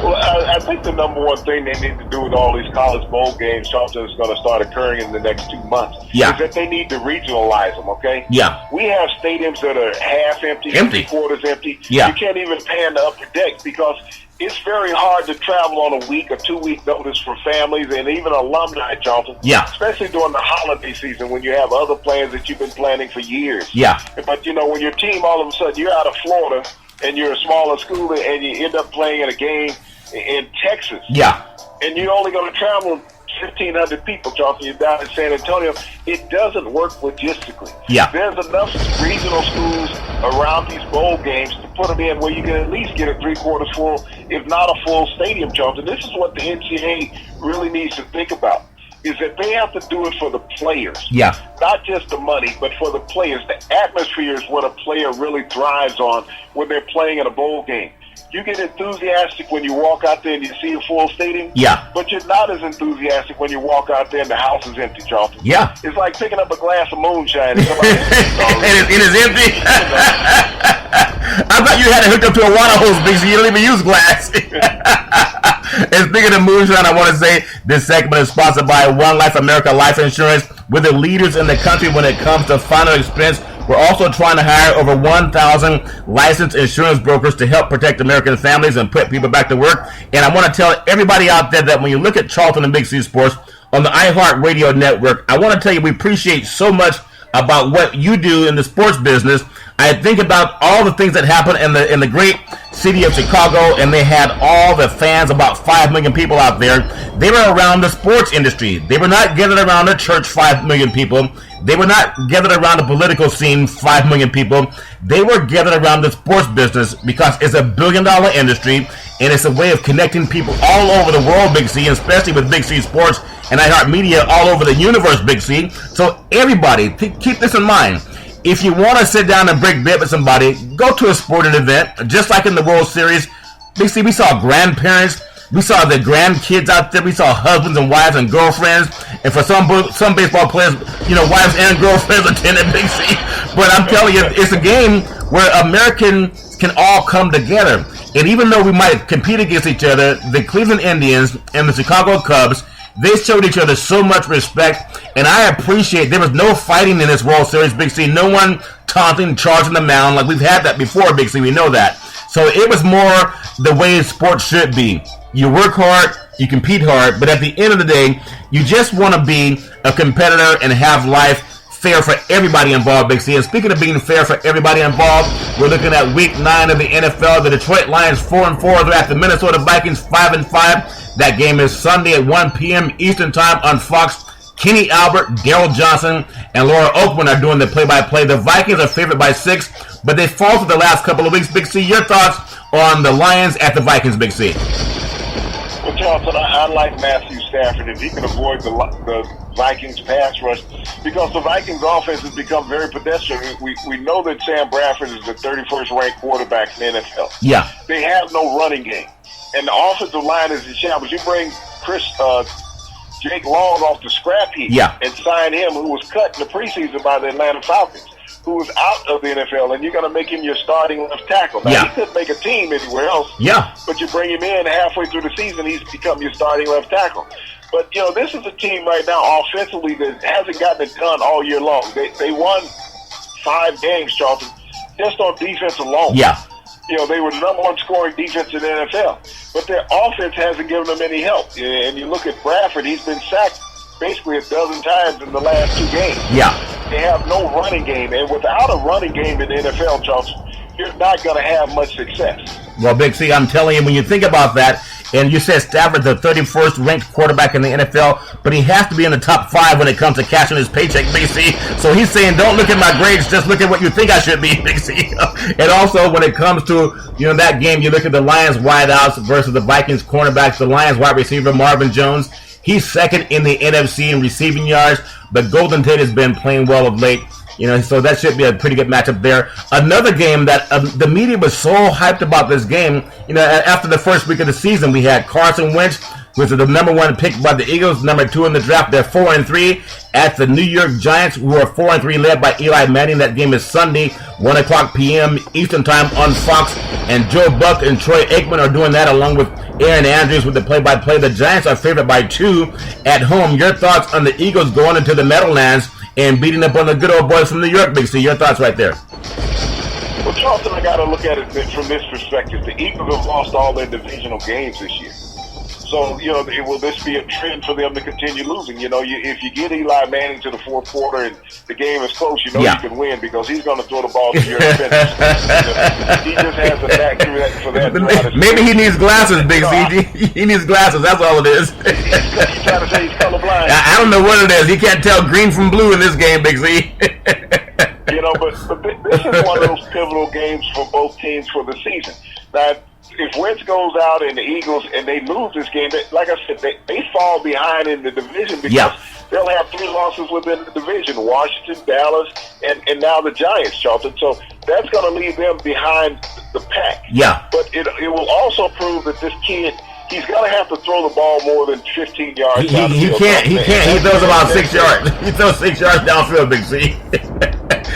Well, I think think the number one thing they need to do with all these college bowl games, Charlton, is going to start occurring in the next 2 months, is that they need to regionalize them, okay? Yeah. We have stadiums that are half empty, 3/4 empty. Yeah. You can't even pan the upper decks because it's very hard to travel on a week or 2 week notice for families and even alumni, Charlton. Yeah. Especially during the holiday season when you have other plans that you've been planning for years. Yeah. But, you know, when your team all of a sudden, you're out of Florida and you're a smaller school and you end up playing in a game in Texas. Yeah. And you're only going to travel 1,500 people, Charlton. You're down in San Antonio. It doesn't work logistically. Yeah. There's enough regional schools around these bowl games to put them in where you can at least get a 3/4 full, if not a full stadium, Charlton. This is what the NCAA really needs to think about, is that they have to do it for the players. Yeah. Not just the money, but for the players. The atmosphere is what a player really thrives on when they're playing in a bowl game. You get enthusiastic when you walk out there and you see a full stadium. Yeah. But you're not as enthusiastic when you walk out there and the house is empty, Charlton. Yeah. It's like picking up a glass of moonshine and somebody it is empty. I thought you had it hooked up to a water hose, Big C. You don't even use glass. And speaking of moonshine, I want to say this segment is sponsored by One Life America Life Insurance. We're the leaders in the country when it comes to final expense. We're also trying to hire over 1,000 licensed insurance brokers to help protect American families and put people back to work. And I want to tell everybody out there that when you look at Charlton and Big C Sports on the iHeartRadio network, I want to tell you we appreciate so much about what you do in the sports business. I think about all the things that happen in the great city of Chicago, and they had all the fans, about 5 million people out there. They were around the sports industry. They were not gathered around the church, 5 million people. They were not gathered around the political scene, 5 million people. They were gathered around the sports business because it's a $1 billion industry, and it's a way of connecting people all over the world, Big C, especially with Big C Sports and iHeartMedia all over the universe, Big C. So everybody, keep this in mind. If you want to sit down and break bread with somebody, go to a sporting event, just like in the World Series. Big C, we saw grandparents, we saw the grandkids out there, we saw husbands and wives and girlfriends, and for some baseball players, you know, wives and girlfriends attended Big C. But I'm telling you, it's a game where Americans can all come together. And even though we might compete against each other, the Cleveland Indians and the Chicago Cubs, they showed each other so much respect, and I appreciate there was no fighting in this World Series, Big C. No one taunting, charging the mound like we've had that before, Big C. We know that. So it was more the way sports should be. You work hard, you compete hard, but at the end of the day, you just want to be a competitor and have life fair for everybody involved, Big C. And speaking of being fair for everybody involved, we're looking at Week 9 of the NFL. The Detroit Lions 4-4. They're at the Minnesota Vikings 5-5. That game is Sunday at 1 p.m. Eastern Time on Fox. Kenny Albert, Daryl Johnson, and Laura Oakman are doing the play-by-play. The Vikings are favored by 6, but they faltered the last couple of weeks. Big C, your thoughts on the Lions at the Vikings, Big C? Well, Charlton, I like Matthew Stafford if he can avoid the Vikings pass rush, because the Vikings offense has become very pedestrian. We know that Sam Bradford is the 31st ranked quarterback in the NFL. Yeah. They have no running game. And the offensive line is in shambles. You bring Jake Long off the scrap heap and sign him, who was cut in the preseason by the Atlanta Falcons, who was out of the NFL, and you're going to make him your starting left tackle. Now, he couldn't make a team anywhere else, but you bring him in halfway through the season, he's become your starting left tackle. But, you know, this is a team right now offensively that hasn't gotten it done all year long. They won 5 games, Charlton, just on defense alone. Yeah. You know, they were the number 1 scoring defense in the NFL. But their offense hasn't given them any help. And you look at Bradford, he's been sacked basically a dozen times in the last 2 games. Yeah. They have no running game. And without a running game in the NFL, Charles, you're not going to have much success. Well, Big C, I'm telling you, when you think about that, and you said Stafford, the 31st ranked quarterback in the NFL, but he has to be in the top 5 when it comes to cashing his paycheck, Big C. So he's saying, don't look at my grades, just look at what you think I should be, Big C. And also, when it comes to, you know, that game, you look at the Lions wideouts versus the Vikings cornerbacks. The Lions wide receiver, Marvin Jones, he's second in the NFC in receiving yards, but Golden Tate has been playing well of late. You know, so that should be a pretty good matchup there. Another game that the media was so hyped about this game. You know, after the first week of the season, we had Carson Wentz which is the number 1 pick by the Eagles, number 2 in the draft. They're 4-3 at the New York Giants, who are 4-3, led by Eli Manning. That game is Sunday, 1:00 p.m. Eastern Time on Fox. And Joe Buck and Troy Aikman are doing that along with Aaron Andrews with the play-by-play. The Giants are favored by 2 at home. Your thoughts on the Eagles going into the Meadowlands and beating up on the good old boys from New York, Big C? Your thoughts right there. Well, Charlton, I got to look at it from this perspective. The Eagles have lost all their divisional games this year. So, will this be a trend for them to continue losing? If you get Eli Manning to the fourth quarter and the game is close, you can win because he's going to throw the ball to your finish. He just has a knack for that. Maybe he needs glasses, Big C. He needs glasses. That's all it is. He's trying to say he's colorblind. I don't know what it is. He can't tell green from blue in this game, Big C. But this is one of those pivotal games for both teams for the season. Now, if Wentz goes out and the Eagles and they lose this game, like I said, they fall behind in the division because they'll have 3 losses within the division: Washington, Dallas, and now the Giants, Charlton. So that's going to leave them behind the pack. Yeah. But it will also prove that this kid, he's going to have to throw the ball more than 15 yards. He can't. He throws about 6 yards. He throws 6 yards downfield, Big C.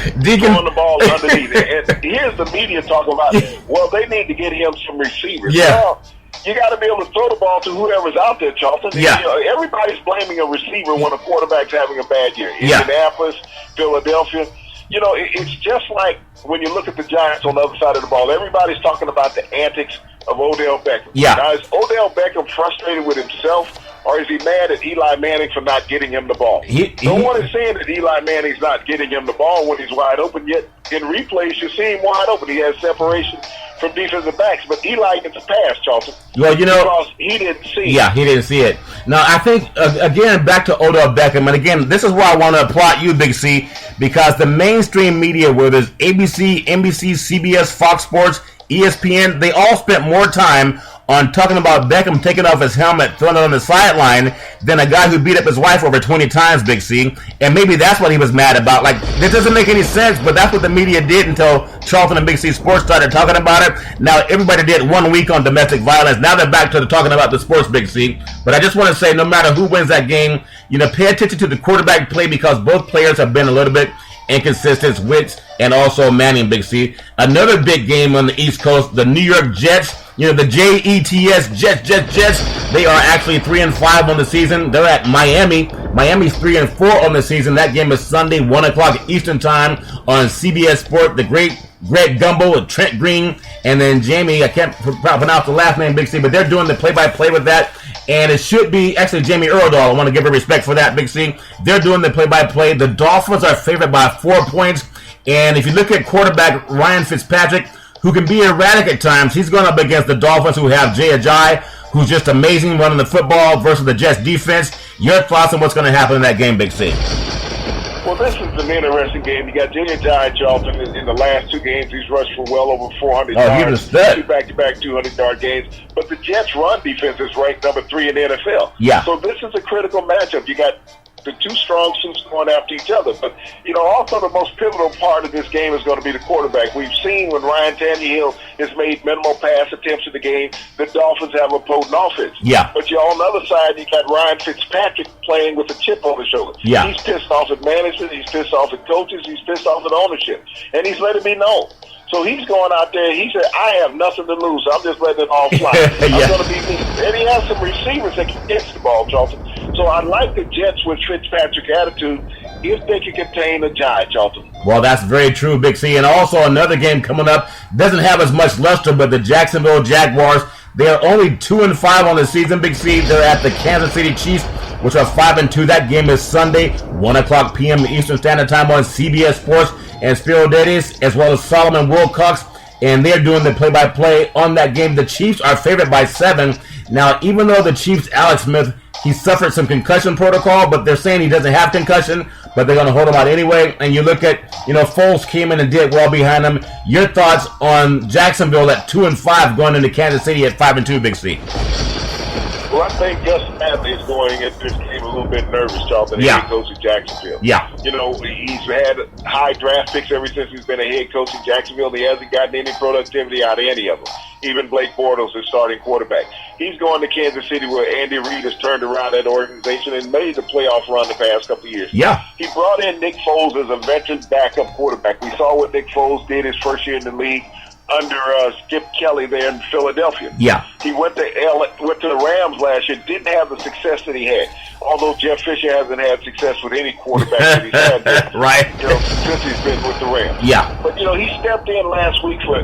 Throwing the ball underneath. And here's the media talking about, well, they need to get him some receivers. Yeah. Well, you got to be able to throw the ball to whoever's out there, Charlton. Yeah. Everybody's blaming a receiver when a quarterback's having a bad year. Yeah. Indianapolis, Philadelphia. It's just like when you look at the Giants on the other side of the ball. Everybody's talking about the antics of Odell Beckham. Yeah. Now, is Odell Beckham frustrated with himself, or is he mad at Eli Manning for not getting him the ball? No one is saying that Eli Manning's not getting him the ball when he's wide open, yet in replays you see him wide open. He has separation from defensive backs, but Eli gets a pass, Charlton. Well, because he didn't see it. Yeah, he didn't see it. Now, I think, again, back to Odell Beckham, and again, this is where I want to applaud you, Big C, because the mainstream media, whether it's ABC, NBC, CBS, Fox Sports, ESPN, they all spent more time on talking about Beckham taking off his helmet, throwing it on the sideline, than a guy who beat up his wife over 20 times, Big C. And maybe that's what he was mad about. Like, this doesn't make any sense, but that's what the media did until Charlton and Big C Sports started talking about it. Now, everybody did 1 week on domestic violence. Now they're back to talking about the sports, Big C. But I just want to say, no matter who wins that game, pay attention to the quarterback play because both players have been a little bit inconsistent, Wentz and also Manning, Big C. Another big game on the East Coast, the New York Jets. The Jets, Jets. They are actually 3-5 on the season. They're at Miami. Miami's 3-4 on the season. That game is Sunday, 1:00 Eastern Time on CBS Sport. The great Greg Gumbel, Trent Green, and then Jamie. I can't pronounce the last name, Big C, but they're doing the play-by-play with that. And it should be actually Jamie Erdahl. I want to give her respect for that, Big C. They're doing the play-by-play. The Dolphins are favored by 4 points. And if you look at quarterback Ryan Fitzpatrick, who can be erratic at times, he's going up against the Dolphins, who have Jay Ajayi, who's just amazing running the football, versus the Jets defense. Your thoughts on what's going to happen in that game, Big C? Well, this is an interesting game. You got Jay Ajayi, Charlton, in the last 2 games. He's rushed for well over 400 yards. 2 back-to-back 200-yard games. But the Jets' run defense is ranked number 3 in the NFL. Yeah. So this is a critical matchup. You got the 2 strong suits going after each other. But, also the most pivotal part of this game is going to be the quarterback. We've seen when Ryan Tannehill has made minimal pass attempts in the game, the Dolphins have a potent offense. Yeah. But on the other side, you got Ryan Fitzpatrick playing with a chip on his shoulder. Yeah. He's pissed off at management. He's pissed off at coaches. He's pissed off at ownership. And he's letting me know. So he's going out there. He said, I have nothing to lose. I'm just letting it all fly. I'm going to be me. And he has some receivers that can catch the ball, Charlton. So I like the Jets with Fitzpatrick's attitude if they can contain Ajayi, Charlton. Well, that's very true, Big C. And also another game coming up doesn't have as much luster, but the Jacksonville Jaguars, they are only 2-5 on the season, Big C. They're at the Kansas City Chiefs, which are 5-2. That game is Sunday, 1:00 p.m. Eastern Standard Time on CBS Sports. And Spiro Davis, as well as Solomon Wilcox, and they're doing the play-by-play on that game. The Chiefs are favored by 7. Now, even though the Chiefs' Alex Smith, he suffered some concussion protocol, but they're saying he doesn't have concussion, but they're going to hold him out anyway. And you look at, Foles came in and did well behind him. Your thoughts on Jacksonville at 2-5 going into Kansas City at 5-2, Big C? Well, I think Gus Bradley is going into this game a little bit nervous, Charlton, as head coach of Jacksonville. Yeah. He's had high draft picks ever since he's been a head coach in Jacksonville. He hasn't gotten any productivity out of any of them. Even Blake Bortles is starting quarterback. He's going to Kansas City where Andy Reid has turned around that organization and made the playoff run the past couple of years. Yeah. He brought in Nick Foles as a veteran backup quarterback. We saw what Nick Foles did his first year in the league under Skip Kelly there in Philadelphia. Yeah. He went to the Rams last year, didn't have the success that he had. Although Jeff Fisher hasn't had success with any quarterback that he's had there, right. Since he's been with the Rams. Yeah. But, he stepped in last week for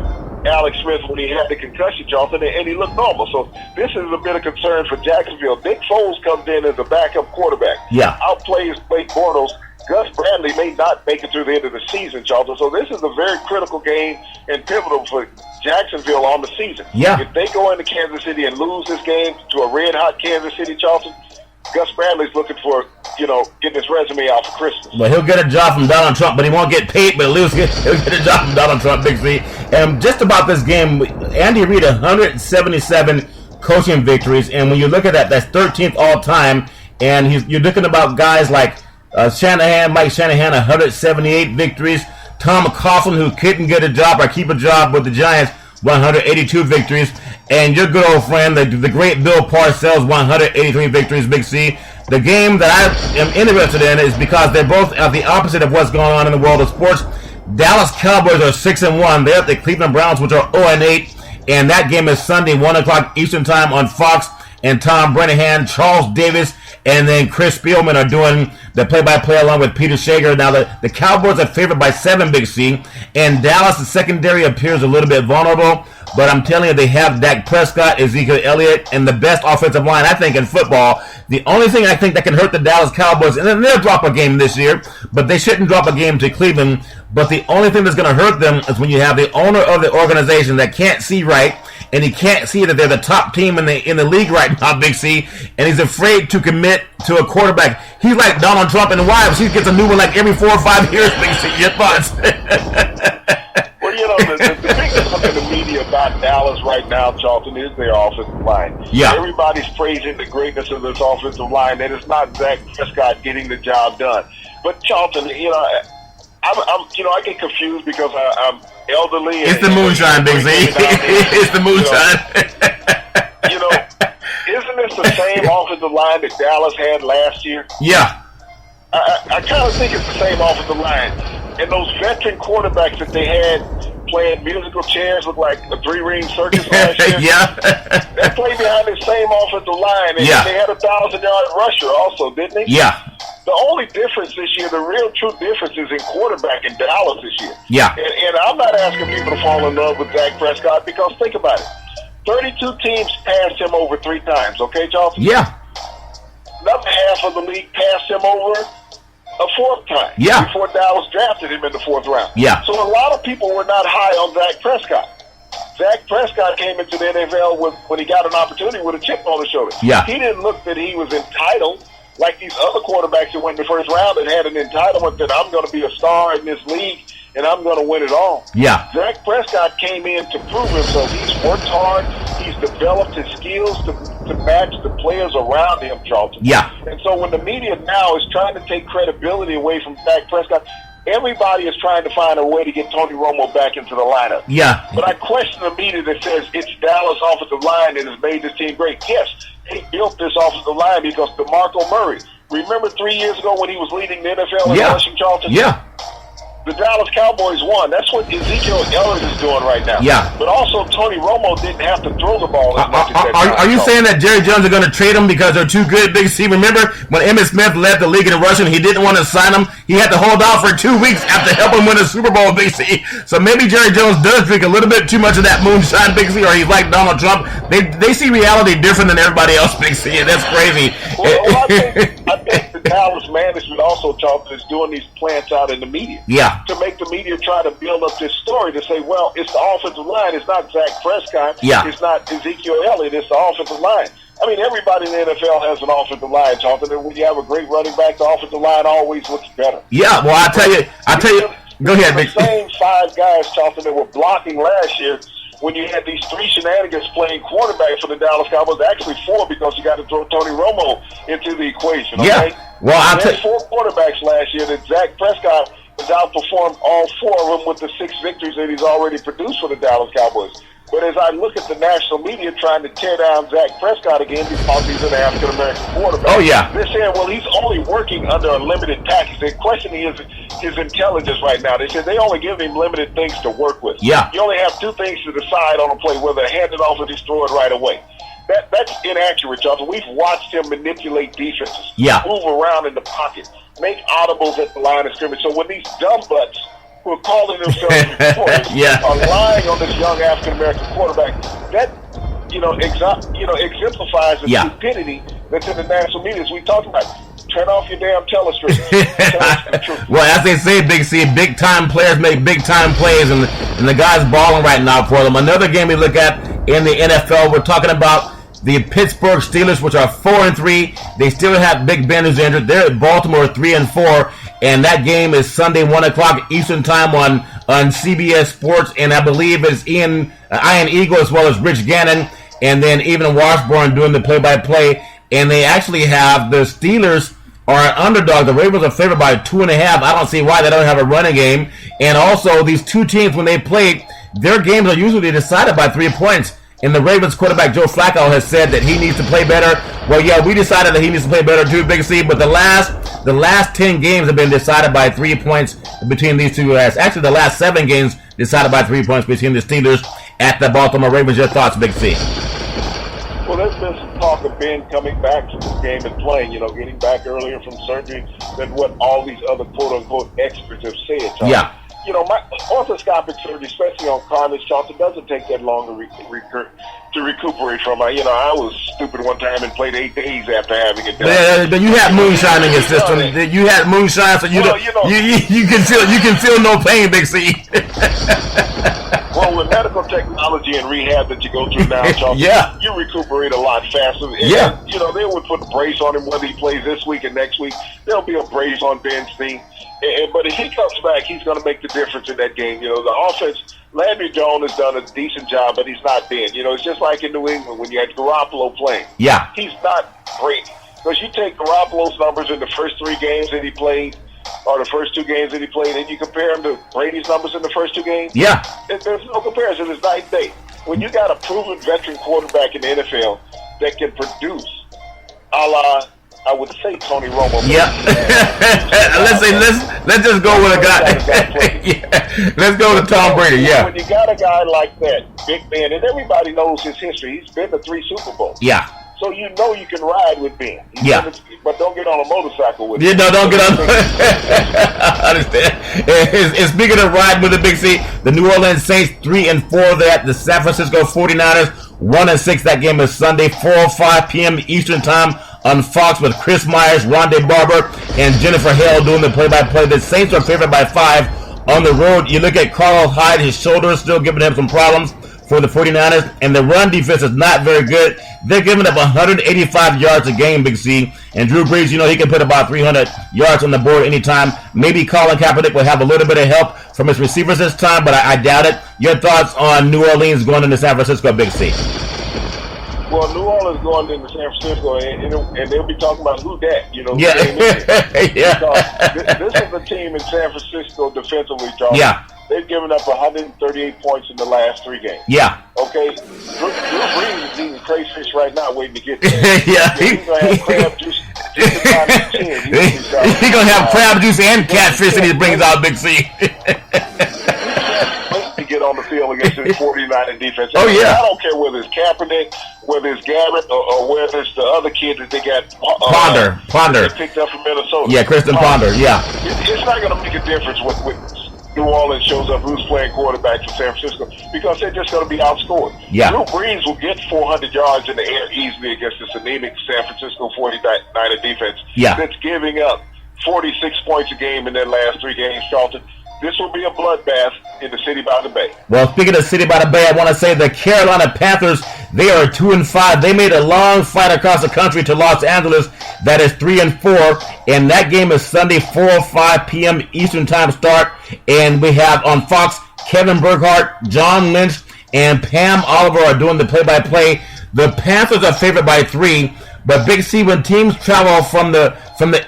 Alex Smith when he had the concussion, Charlton, and he looked normal. So this is a bit of concern for Jacksonville. Nick Foles comes in as a backup quarterback. Yeah. Outplays Blake Bortles. Gus Bradley may not make it through the end of the season, Charlton. So this is a very critical game and pivotal for Jacksonville on the season. Yeah. If they go into Kansas City and lose this game to a red-hot Kansas City, Charlton, Gus Bradley's looking for, getting his resume out for Christmas. Well, he'll get a job from Donald Trump, but he won't get paid, but he'll get a job from Donald Trump, Big C. And just about this game, Andy Reid, 177 coaching victories, and when you look at that, that's 13th all-time, and you're looking about guys like Mike Shanahan, 178 victories. Tom Coughlin, who couldn't get a job or keep a job with the Giants, 182 victories. And your good old friend, the great Bill Parcells, 183 victories, Big C. The game that I am interested in is because they're both at the opposite of what's going on in the world of sports. Dallas Cowboys are 6-1. They're at the Cleveland Browns, which are 0-8. And that game is Sunday, 1 o'clock Eastern Time on Fox. And Tom Brennahan, Charles Davis, and then Chris Spielman are doing the play-by-play along with Peter Shager. Now, the Cowboys are favored by 7, Big C, and Dallas' secondary appears a little bit vulnerable, but I'm telling you, they have Dak Prescott, Ezekiel Elliott, and the best offensive line, I think, in football. The only thing I think that can hurt the Dallas Cowboys, and then they'll drop a game this year, but they shouldn't drop a game to Cleveland, but the only thing that's going to hurt them is when you have the owner of the organization that can't see right, and he can't see that they're the top team in the league right now, Big C, and he's afraid to commit to a quarterback. He's like Donald Trump and wives. He gets a new one like every 4 or 5 years, Big C. Your thoughts? Well, the big talk in the media about Dallas right now, Charlton, is their offensive line. Yeah. Everybody's praising the greatness of this offensive line, and it's not Dak Prescott getting the job done. But Charlton, I get confused because I'm elderly. It's the moonshine, Big Z. It's the moonshine. Isn't this the same offensive line that Dallas had last year? Yeah. I kind of think it's the same offensive line. And those veteran quarterbacks that they had playing musical chairs look like a 3-ring circus last year. Yeah. They played behind the same offensive line. And they had a 1,000-yard rusher also, didn't they? Yeah. The only difference this year, the real true difference is in quarterback in Dallas this year. Yeah. And I'm not asking people to fall in love with Dak Prescott because think about it. 32 teams passed him over 3 times, okay, Charlton? Yeah. Another half of the league passed him over a 4th time. Yeah. Before Dallas drafted him in the 4th round. Yeah. So a lot of people were not high on Dak Prescott. Dak Prescott came into the NFL when he got an opportunity with a chip on his shoulder. Yeah. He didn't look that he was entitled like these other quarterbacks that went in the 1st round and had an entitlement that I'm going to be a star in this league and I'm going to win it all. Yeah. Dak Prescott came in to prove himself. He's worked hard. He's developed his skills to match the players around him, Charlton. Yeah. And so when the media now is trying to take credibility away from Dak Prescott, everybody is trying to find a way to get Tony Romo back into the lineup. Yeah. But I question the media that says it's Dallas offensive line that has made this team great. Yes, they built this offensive line because DeMarco Murray. Remember 3 years ago when he was leading the NFL in rushing, Charlton? Yeah. The Dallas Cowboys won. That's what Ezekiel Elliott is doing right now. Yeah. But also, Tony Romo didn't have to throw the ball as much as that time. Are you saying that Jerry Jones are going to trade him because they're too good, Big C? Remember when Emmitt Smith led the league in rushing, he didn't want to sign him. He had to hold out for 2 weeks after helping win a Super Bowl, Big C. So maybe Jerry Jones does drink a little bit too much of that moonshine, Big C, or he's like Donald Trump. They see reality different than everybody else, Big C, and that's crazy. Well, I think the Dallas management also, Charlton, is doing these plants out in the media. Yeah. To make the media try to build up this story to say, well, it's the offensive line. It's not Dak Prescott. Yeah. It's not Ezekiel Elliott. It's the offensive line. I mean, everybody in the NFL has an offensive line, Charlton. And when you have a great running back, the offensive line always looks better. Yeah, well, I tell you. Go ahead, Big C. The same 5 guys, Charlton, that were blocking last year when you had these 3 shenanigans playing quarterback for the Dallas Cowboys. Actually 4 because you got to throw Tony Romo into the equation. Okay? Yeah. Well, I had 4 quarterbacks last year that Dak Prescott has outperformed all 4 of them with the 6 victories that he's already produced for the Dallas Cowboys. But as I look at the national media trying to tear down Dak Prescott again because he's an African-American quarterback, they're saying, well, he's only working under a limited package. They're questioning his intelligence right now. They said they only give him limited things to work with. Yeah. You only have 2 things to decide on a play, whether to hand it off or destroy it right away. That's inaccurate, Charlton. We've watched him manipulate defenses, move around in the pocket, make audibles at the line of scrimmage. So when these dumb butts who are calling themselves reporters are lying on this young African-American quarterback, that exemplifies the stupidity that's in the national media. As we talked about, turn off your damn telescreen. Well, as they say, Big C, big-time players make big-time plays, and the guy's balling right now for them. Another game we look at in the NFL, we're talking about the Pittsburgh Steelers, which are 4-3. They still have Big Ben who's injured. They're at Baltimore 3-4, and that game is Sunday 1:00 Eastern Time on CBS Sports, and I believe it's Ian Eagle as well as Rich Gannon, and then even Washburn doing the play-by-play. And they actually have the Steelers are an underdog. The Ravens are favored by 2.5. I don't see why they don't have a running game. And also, these two teams, when they play, their games are usually decided by 3 points. And the Ravens quarterback, Joe Flacco, has said that he needs to play better. Well, yeah, we decided that he needs to play better too, Big C. But the last 10 games have been decided by 3 points between these two guys. Actually, the last 7 games decided by 3 points between the Steelers at the Baltimore Ravens. Your thoughts, Big C? Well, there's been some talk of Ben coming back to this game and playing, getting back earlier from surgery than what all these other quote-unquote experts have said. Charlton. Yeah. My orthoscopic surgery, especially on cartilage, Charlton, doesn't take that long to recuperate from. I was stupid one time and played 8 days after having it done. But you had moonshine in your system. You had moonshine, so you can feel no pain, Big C. Well, with medical technology and rehab that you go through now, Charlton, you recuperate a lot faster. And, they would put a brace on him whether he plays this week and next week. There'll be a brace on Ben's team. But if he comes back, he's going to make the difference in that game. The offense, Landry Jones has done a decent job, but he's not Ben. It's just like in New England when you had Garoppolo playing. Yeah. He's not great. Because you take Garoppolo's numbers in the first 3 games that he played, or the first 2 games that he played, and you compare him to Brady's numbers in the first 2 games, there's no comparison. It's night and day. When you got a proven veteran quarterback in the NFL that can produce a la, I would say, Tony Romo. Yeah. let's just go with a guy. Let's go with Tom Brady. Yeah. When you got a guy like that, Big Ben, and everybody knows his history. He's been to 3 Super Bowls. Yeah. So you can ride with Ben. But don't get on a motorcycle with him. Yeah, no, don't get on. I understand. And speaking of riding with the Big C, the New Orleans Saints 3-4. That the San Francisco 49ers 1-6. That game is Sunday 4:05 p.m. Eastern Time on Fox with Chris Myers, Rondé Barber, and Jennifer Hale doing the play-by-play. The Saints are favored by 5 on the road. You look at Carlos Hyde; his shoulder is still giving him some problems for the 49ers, and the run defense is not very good. They're giving up 185 yards a game, Big C. And Drew Brees, he can put about 300 yards on the board anytime. Maybe Colin Kaepernick will have a little bit of help from his receivers this time, but I doubt it. Your thoughts on New Orleans going into San Francisco, Big C? Well, New Orleans going into San Francisco, and they'll be talking about who that, This is a team in San Francisco defensively, Charles. Yeah. They've given up 138 points in the last 3 games. Yeah. Okay. Drew Brees is eating crayfish right now, waiting to get there. He's going to have crab juice. He's going to have crab juice and catfish that he brings out, Big C. To get on the field against his 49er defense. Oh, yeah. I don't care whether it's Kaepernick, whether it's Garrett, or whether it's the other kid that they got. Ponder. They picked up from Minnesota. Yeah, Kristen Ponder, yeah. It's not going to make a difference with New Orleans shows up who's playing quarterback for San Francisco because they're just going to be outscored. Yeah. Drew Brees will get 400 yards in the air easily against this anemic San Francisco 49er defense that's giving up 46 points a game in their last 3 games, Charlton. This will be a bloodbath in the city by the bay. Well, speaking of city by the bay, I want to say the Carolina Panthers, they are 2-5. They made a long flight across the country to Los Angeles. That is 3-4. And that game is Sunday, 4:05 p.m. Eastern Time start. And we have on Fox, Kevin Burkhardt, John Lynch, and Pam Oliver are doing the play-by-play. The Panthers are favored by 3. But Big C, when teams travel from the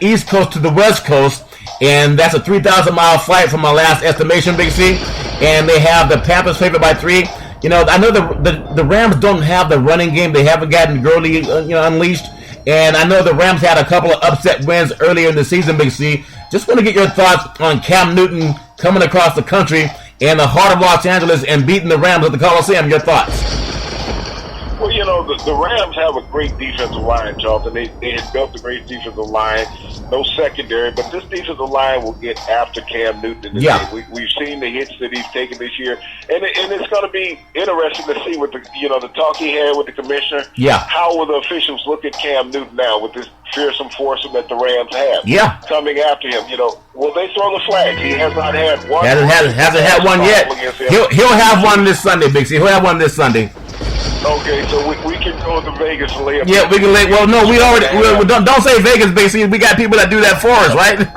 East Coast to the West Coast, and that's a 3,000-mile flight from my last estimation, Big C. And they have the Panthers favored by 3. I know the Rams don't have the running game. They haven't gotten Gurley, unleashed. And I know the Rams had a couple of upset wins earlier in the season, Big C. Just want to get your thoughts on Cam Newton coming across the country and the heart of Los Angeles and beating the Rams at the Coliseum. Your thoughts? Well, the Rams have a great defensive line, Charlton. They had built a great defensive line, no secondary, but this defensive line will get after Cam Newton. We've seen the hits that he's taken this year, and it's going to be interesting to see what the talk he had with the commissioner. Yeah. How will the officials look at Cam Newton now with this fearsome foursome that the Rams have? Yeah. Coming after him, will they throw the flag? He has not had one. Hasn't had one yet. He'll have one this Sunday, Big C. He'll have one this Sunday. Okay, so we can go to Vegas and lay up. Yeah, we can lay. Well, no, we already. Don't say Vegas, basically. We got people that do that for us, right? Okay.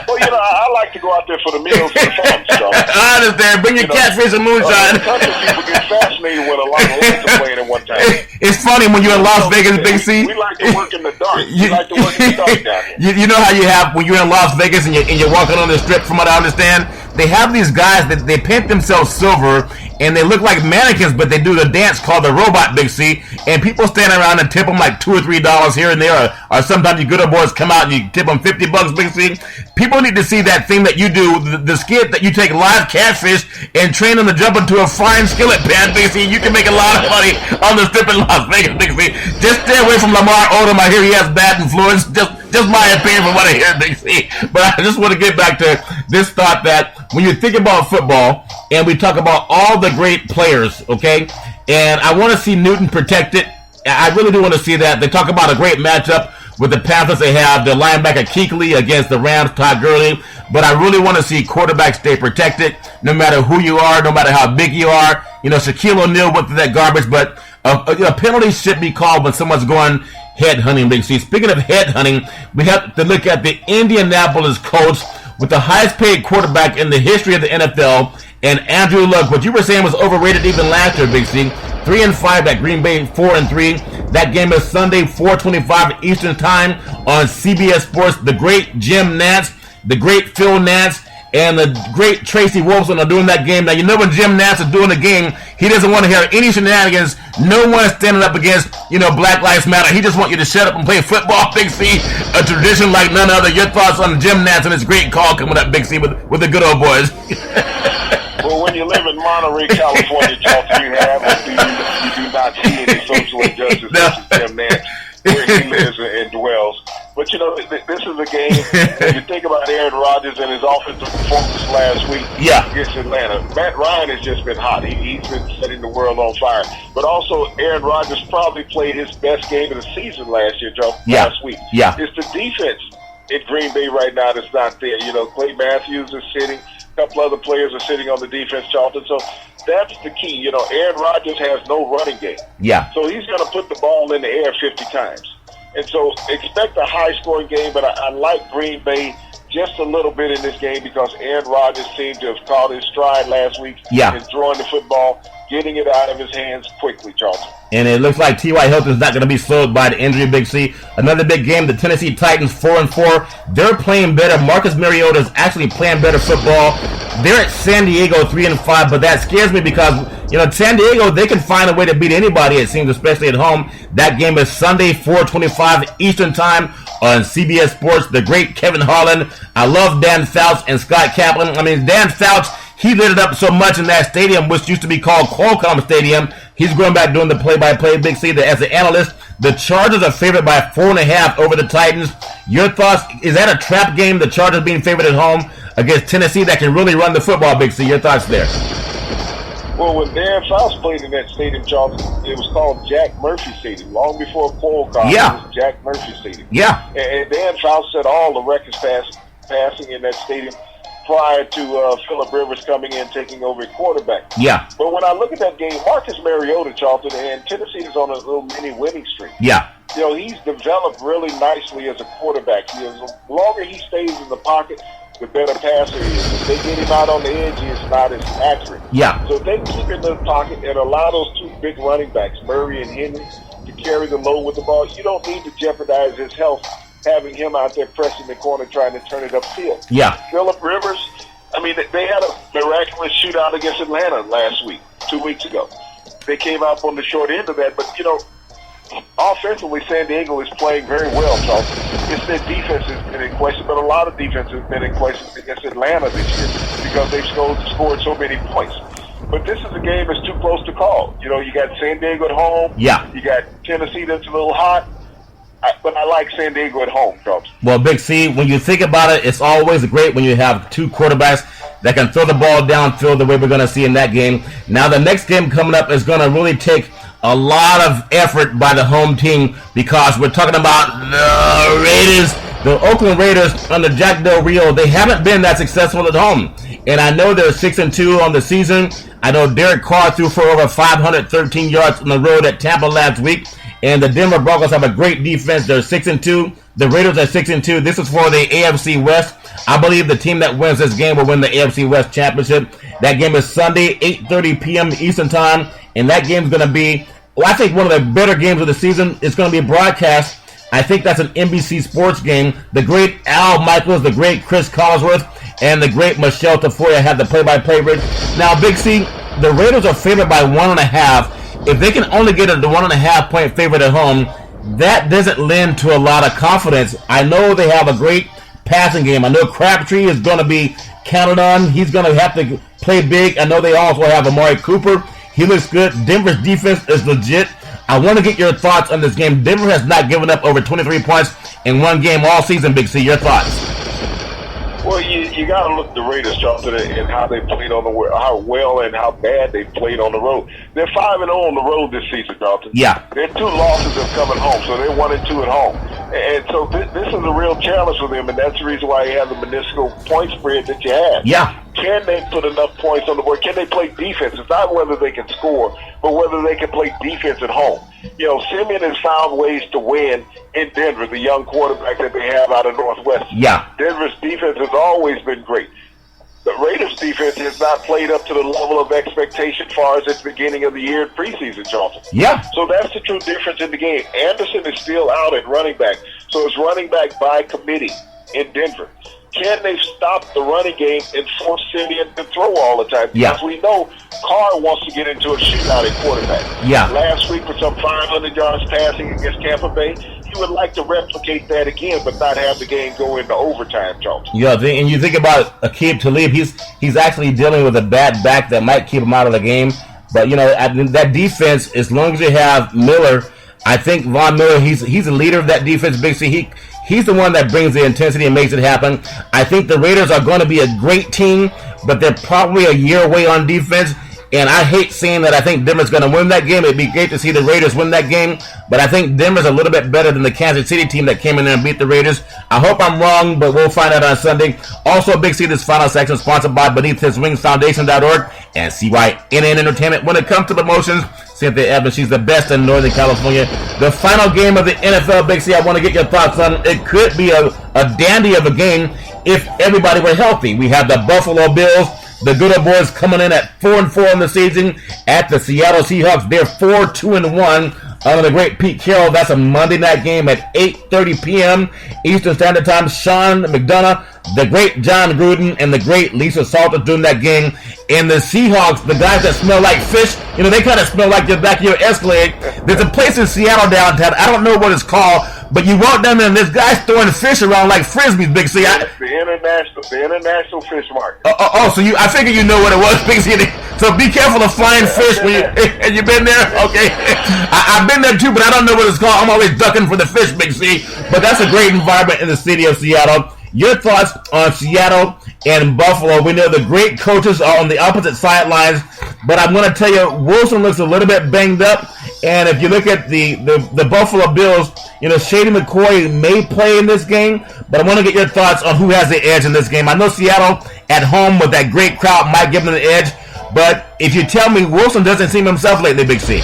Well, I like to go out there for the meals and the farms, so. I understand. Bring your catfish and moonshine. Country people get fascinated when a lot of lanes are playing at one time. It's funny when you're in Las Vegas, Big C. We like to work in the dark. We like to work in the dark down here. You know how you have when you're in Las Vegas and you're walking on the strip, from what I understand, they have these guys that they paint themselves silver and they look like mannequins, but they do the dance called the robot, Big C, and people stand around and tip them like $2 or $3 here and there, or sometimes you good old boys come out and you tip them $50, Big C. People need to see that thing that you do, the skit that you take live catfish and train them to jump into a frying skillet pan, Big C. You can make a lot of money on the strip in Las Vegas, Big C. Just stay away from Lamar Odom. I hear he has bad influence. Just my opinion from what I hear, Big C. But I just want to get back to this thought that when you think about football and we talk about all the great players, okay, and I want to see Newton protected. I really do want to see that. They talk about a great matchup with the Panthers. They have the linebacker Kuechly against the Rams, Todd Gurley. But I really want to see quarterbacks stay protected no matter who you are, no matter how big you are. Shaquille O'Neal went through that garbage, but a penalty should be called when someone's going head hunting, Big C. Speaking of head hunting, we have to look at the Indianapolis Colts with the highest paid quarterback in the history of the NFL, and Andrew Luck. What you were saying was overrated even last year, Big C. 3-5 at Green Bay, 4-3. That game is Sunday, 4:25 Eastern Time on CBS Sports. The great Jim Nantz, the great Phil Nantz, and the great Tracy Wolfson are doing that game. Now, when Jim Nantz is doing the game, he doesn't want to hear any shenanigans. No one standing up against, Black Lives Matter. He just wants you to shut up and play football, Big C. A tradition like none other. Your thoughts on Jim Nantz and his great call coming up, Big C, with the good old boys. Well, when you live in Monterey, California, Charlton, you do not see any social injustice such as Jim Nantz, where he lives and dwells. But, this is a game, when you think about Aaron Rodgers and his offensive performance last week against Atlanta. Matt Ryan has just been hot. He's been setting the world on fire. But also, Aaron Rodgers probably played his best game of the season last year, last week. Yeah. It's the defense in Green Bay right now that's not there. Clay Matthews is sitting. A couple other players are sitting on the defense, Charlton. So that's the key. Aaron Rodgers has no running game. Yeah. So he's going to put the ball in the air 50 times. And so expect a high-scoring game, but I like Green Bay just a little bit in this game because Aaron Rodgers seemed to have caught his stride last week in throwing the football, getting it out of his hands quickly, Charlton. And it looks like T.Y. Hilton's not going to be slowed by the injury, Big C. Another big game, the Tennessee Titans 4-4. They're playing better. Marcus Mariota's actually playing better football. They're at San Diego 3-5, but that scares me because, San Diego, they can find a way to beat anybody, it seems, especially at home. That game is Sunday, 4:25 Eastern Time on CBS Sports. The great Kevin Harlan. I love Dan Fouts and Scott Kaplan. Dan Fouts, he lit it up so much in that stadium, which used to be called Qualcomm Stadium. He's going back doing the play-by-play, Big C. As an analyst, the Chargers are favored by 4.5 over the Titans. Your thoughts? Is that a trap game, the Chargers being favored at home against Tennessee that can really run the football, Big C? Your thoughts there? Well, when Dan Fouts played in that stadium, Charlton, it was called Jack Murphy Stadium. Long before Qualcomm, it was Jack Murphy Stadium. Yeah. And Dan Fouts set all the records passing in that stadium prior to Phillip Rivers coming in, taking over at quarterback. Yeah. But when I look at that game, Marcus Mariota, Charlton, and Tennessee is on a little mini winning streak. Yeah. He's developed really nicely as a quarterback. The longer he stays in the pocket, the better passer he is. If they get him out on the edge, he's not as accurate. Yeah. So if they keep him in the pocket and allow those two big running backs, Murray and Henry, to carry the load with the ball, you don't need to jeopardize his health having him out there pressing the corner trying to turn it upfield. Yeah. Phillip Rivers, I mean, they had a miraculous shootout against Atlanta last week, 2 weeks ago. They came out on the short end of that, but, offensively, San Diego is playing very well, Charlton. It's their defense has been in question, but a lot of defense has been in question against Atlanta this year because they've scored so many points. But this is a game that's too close to call. You got San Diego at home. Yeah. You got Tennessee that's a little hot. But I like San Diego at home, Charlton. Well, Big C, when you think about it, it's always great when you have two quarterbacks that can throw the ball downfield the way we're going to see in that game. Now, the next game coming up is going to really take a lot of effort by the home team because we're talking about the Raiders. The Oakland Raiders under Jack Del Rio, they haven't been that successful at home. And I know they're 6-2 on the season. I know Derek Carr threw for over 513 yards on the road at Tampa last week. And the Denver Broncos have a great defense. They're 6-2. The Raiders are 6-2. This is for the AFC West. I believe the team that wins this game will win the AFC West Championship. That game is Sunday, 8:30 p.m. Eastern Time. And that game is going to be, I think, one of the better games of the season. It's going to be broadcast. I think that's an NBC Sports game. The great Al Michaels, the great Chris Collinsworth, and the great Michelle Tafoya had the play-by-play. Now, Big C, the Raiders are favored by 1.5. If they can only get a 1.5 point favorite at home, that doesn't lend to a lot of confidence. I know they have a great passing game. I know Crabtree is going to be counted on. He's going to have to play big. I know they also have Amari Cooper. He looks good. Denver's defense is legit. I want to get your thoughts on this game. Denver has not given up over 23 points in one game all season, Big C. Your thoughts? Well, you got to look at the Raiders, Charlton, and how they played on how well and how bad they played on the road. They're 5-0 on the road this season, Charlton. Yeah. Their 2 losses have come at home, so they're 1-2 at home. And so this is a real challenge for them, and that's the reason why you have the minuscule point spread that you have. Yeah. Can they put enough points on the board? Can they play defense? It's not whether they can score, but whether they can play defense at home. Simeon has found ways to win in Denver, the young quarterback that they have out of Northwestern. Yeah. Denver's defense has always been great. The Raiders' defense has not played up to the level of expectation as far as at the beginning of the year in preseason, Charlton. Yeah. So that's the true difference in the game. Anderson is still out at running back, so it's running back by committee in Denver. Can they stop the running game and force Simeon to throw all the time? Because we know Carr wants to get into a shootout at quarterback. Yeah. Last week with some 500 yards passing against Tampa Bay, he would like to replicate that again, but not have the game go into overtime, Charles. Yeah, and you think about Aqib Talib, he's actually dealing with a bad back that might keep him out of the game. But, that defense, as long as you have Miller, I think Von Miller, he's the leader of that defense, Big C. He's the one that brings the intensity and makes it happen. I think the Raiders are going to be a great team, but they're probably a year away on defense. And I hate saying that I think Denver's going to win that game. It'd be great to see the Raiders win that game. But I think Denver's a little bit better than the Kansas City team that came in there and beat the Raiders. I hope I'm wrong, but we'll find out on Sunday. Also, Big C, this final section sponsored by BeneathHisWingsFoundation.org and CYNN Entertainment. When it comes to promotions, Cynthia Evans, she's the best in Northern California. The final game of the NFL, Big C, I want to get your thoughts on. It could be a dandy of a game if everybody were healthy. We have the Buffalo Bills, the good old boys, coming in at 4-4 in the season at the Seattle Seahawks. They're 4-2-1 under the great Pete Carroll. That's a Monday night game at 8:30 p.m. Eastern Standard Time. Sean McDonough, the great John Gruden, and the great Lisa Salter doing that game. And the Seahawks, the guys that smell like fish, they kind of smell like the back of your Escalade. There's a place in Seattle downtown, I don't know what it's called, but you walk down there and this guy's throwing fish around like frisbees, Big C. The international fish market. So I figure you know what it was, Big C. So be careful of flying fish when and you've been there? Okay. I've been there too, but I don't know what it's called. I'm always ducking for the fish, Big C. But that's a great environment in the city of Seattle. Your thoughts on Seattle and Buffalo? We know the great coaches are on the opposite sidelines, but I'm going to tell you, Wilson looks a little bit banged up. And if you look at the Buffalo Bills, Shady McCoy may play in this game, but I want to get your thoughts on who has the edge in this game. I know Seattle at home with that great crowd might give them the edge, but if you tell me Wilson doesn't seem himself lately, Big C.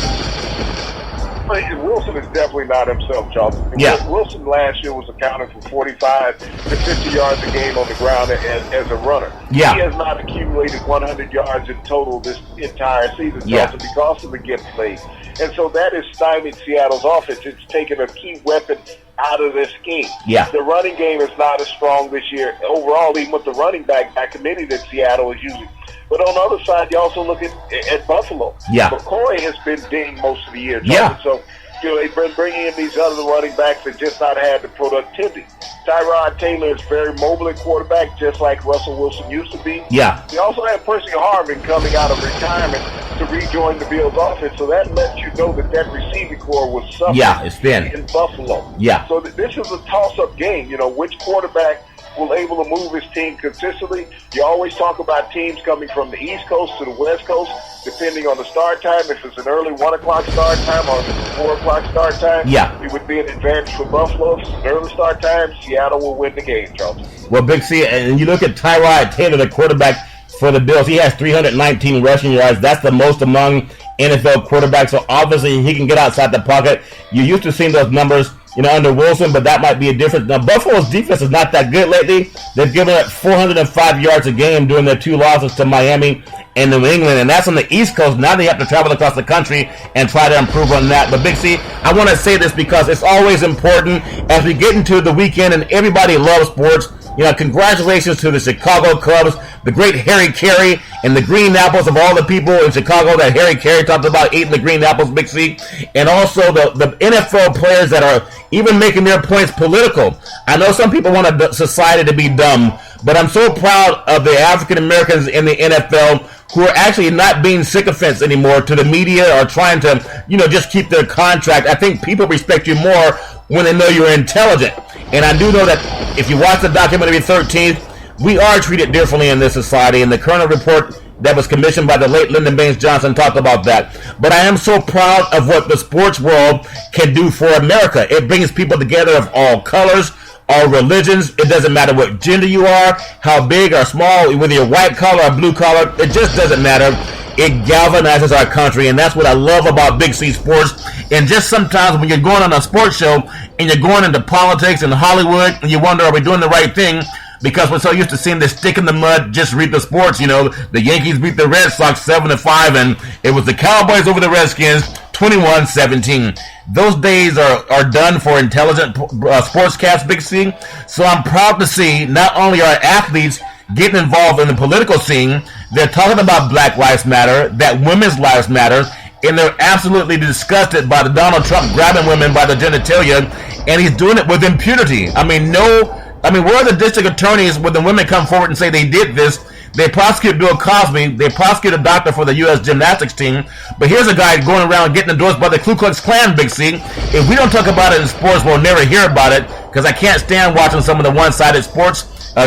Wilson is definitely not himself, Charlton. Yeah. Wilson last year was accounting for 45 to 50 yards a game on the ground as a runner. Yeah. He has not accumulated 100 yards in total this entire season, Charlton, because of the gift play. And so that has stymied Seattle's offense. It's taken a key weapon out of this scheme. Yeah. The running game is not as strong this year overall, even with the running back by committee that Seattle is using. But on the other side, you also look at Buffalo. Yeah. McCoy has been dinged most of the year. Yeah. So, they've been bringing in these other running backs that just not had the productivity. Tyrod Taylor is very mobile at quarterback, just like Russell Wilson used to be. Yeah. They also had Percy Harvin coming out of retirement to rejoin the Bills' offense, so that lets you know that receiving core was suffering in Buffalo. Yeah. So this is a toss-up game. Which quarterback will able to move his team consistently. You always talk about teams coming from the East Coast to the West Coast, depending on the start time. If it's an early 1 o'clock start time or if it's a 4 o'clock start time, it would be an advantage for Buffalo. If it's an early start time, Seattle will win the game, Charlton. Well, Big C, and you look at Tyrod Taylor, the quarterback for the Bills. He has 319 rushing yards. That's the most among NFL quarterbacks. So obviously he can get outside the pocket. You used to seeing those numbers under Wilson, but that might be a difference. Now, Buffalo's defense is not that good lately. They've given up 405 yards a game during their 2 losses to Miami and New England, and that's on the East Coast. Now they have to travel across the country and try to improve on that. But, Big C, I want to say this because it's always important as we get into the weekend, and everybody loves sports. Congratulations to the Chicago Cubs, the great Harry Carey, and the green apples of all the people in Chicago that Harry Carey talked about eating the green apples, Big C. And also the NFL players that are even making their points political. I know some people want society to be dumb, but I'm so proud of the African Americans in the NFL who are actually not being sycophants anymore to the media or trying to, just keep their contract. I think people respect you more when they know you're intelligent. And I do know that if you watch the documentary 13th, we are treated differently in this society. And the current report that was commissioned by the late Lyndon Baines Johnson talked about that. But I am so proud of what the sports world can do for America. It brings people together of all colors, all religions. It doesn't matter what gender you are, how big or small, whether you're white collar or blue collar. It just doesn't matter. It galvanizes our country, and that's what I love about Big C Sports. And just sometimes when you're going on a sports show and you're going into politics and Hollywood and you wonder, are we doing the right thing? Because we're so used to seeing this stick in the mud, just read the sports. The Yankees beat the Red Sox 7-5, and it was the Cowboys over the Redskins 21-17. Those days are done for intelligent sportscasts, Big C. So I'm proud to see not only our athletes getting involved in the political scene, they're talking about Black Lives Matter, that women's lives matter, and they're absolutely disgusted by the Donald Trump grabbing women by the genitalia, and he's doing it with impunity. Where are the district attorneys when the women come forward and say they did this? They prosecute Bill Cosby. They prosecute a doctor for the U.S. gymnastics team. But here's a guy going around getting endorsed by the Ku Klux Klan, Big C. If we don't talk about it in sports, we'll never hear about it, because I can't stand watching some of the one-sided sports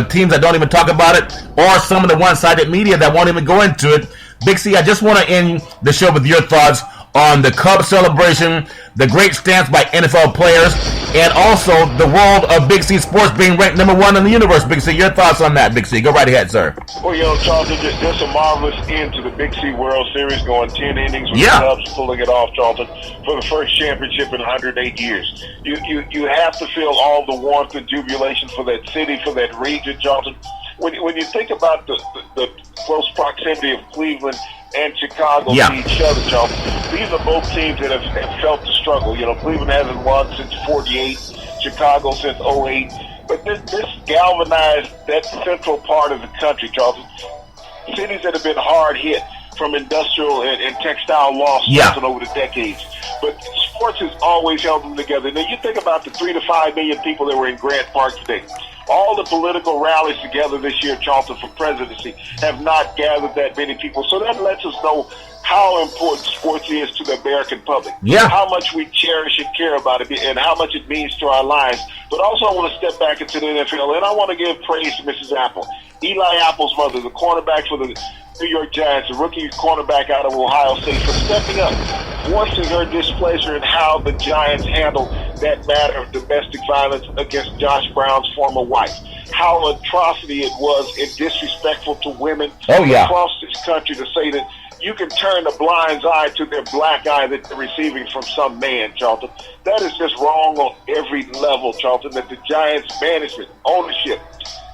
teams that don't even talk about it, or some of the one-sided media that won't even go into it. Big C, I just want to end the show with your thoughts on the Cubs celebration, the great stance by NFL players, and also the world of Big C Sports being ranked number 1 in the universe. Big C, your thoughts on that, Big C? Go right ahead, sir. Well, Charlton, just a marvelous end to the Big C World Series, going 10 innings with the Cubs pulling it off, Charlton, for the first championship in 108 years. You have to feel all the warmth and jubilation for that city, for that region, Charlton. When you think about the close proximity of Cleveland and Chicago to each other, Charlton, these are both teams that have felt the struggle. Cleveland hasn't won since 48, Chicago since 08. But this galvanized that central part of the country, Charlton. Cities that have been hard hit from industrial and textile loss over the decades. But sports has always held them together. Now, you think about the 3 to 5 million people that were in Grant Park today. All the political rallies together this year, Charlton, for presidency have not gathered that many people. So that lets us know how important sports is to the American public. How much we cherish and care about it, and how much it means to our lives. But also I want to step back into the NFL, and I want to give praise to Mrs. Apple. Eli Apple's mother, the cornerback for the New York Giants, a rookie cornerback out of Ohio State, for stepping up, voicing her displeasure in how the Giants handled that matter of domestic violence against Josh Brown's former wife. How atrocity it was and disrespectful to women across this country to say that you can turn a blind eye to their black eye that they're receiving from some man, Charlton. That is just wrong on every level, Charlton, that the Giants management, ownership,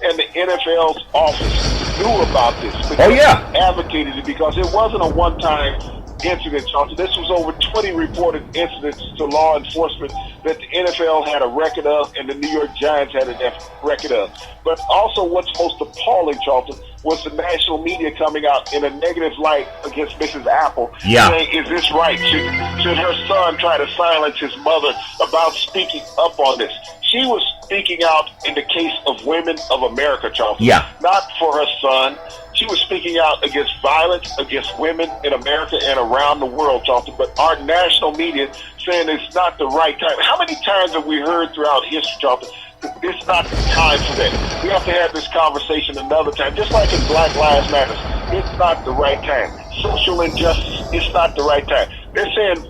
and the NFL's office knew about this. But advocated it because it wasn't a one-time incident, Charlton. This was over 20 reported incidents to law enforcement that the NFL had a record of and the New York Giants had a record of. But also what's most appalling, Charlton, was the national media coming out in a negative light against Mrs. Apple, saying, is this right? Should her son try to silence his mother about speaking up on this? She was speaking out in the case of women of America, Charlton. Not for her son. She was speaking out against violence against women in America and around the world, Charlton. But our national media saying it's not the right time. How many times have we heard throughout history, Charlton, it's not the time for that? We have to have this conversation another time. Just like in Black Lives Matter, it's not the right time. Social injustice, it's not the right time. They're saying,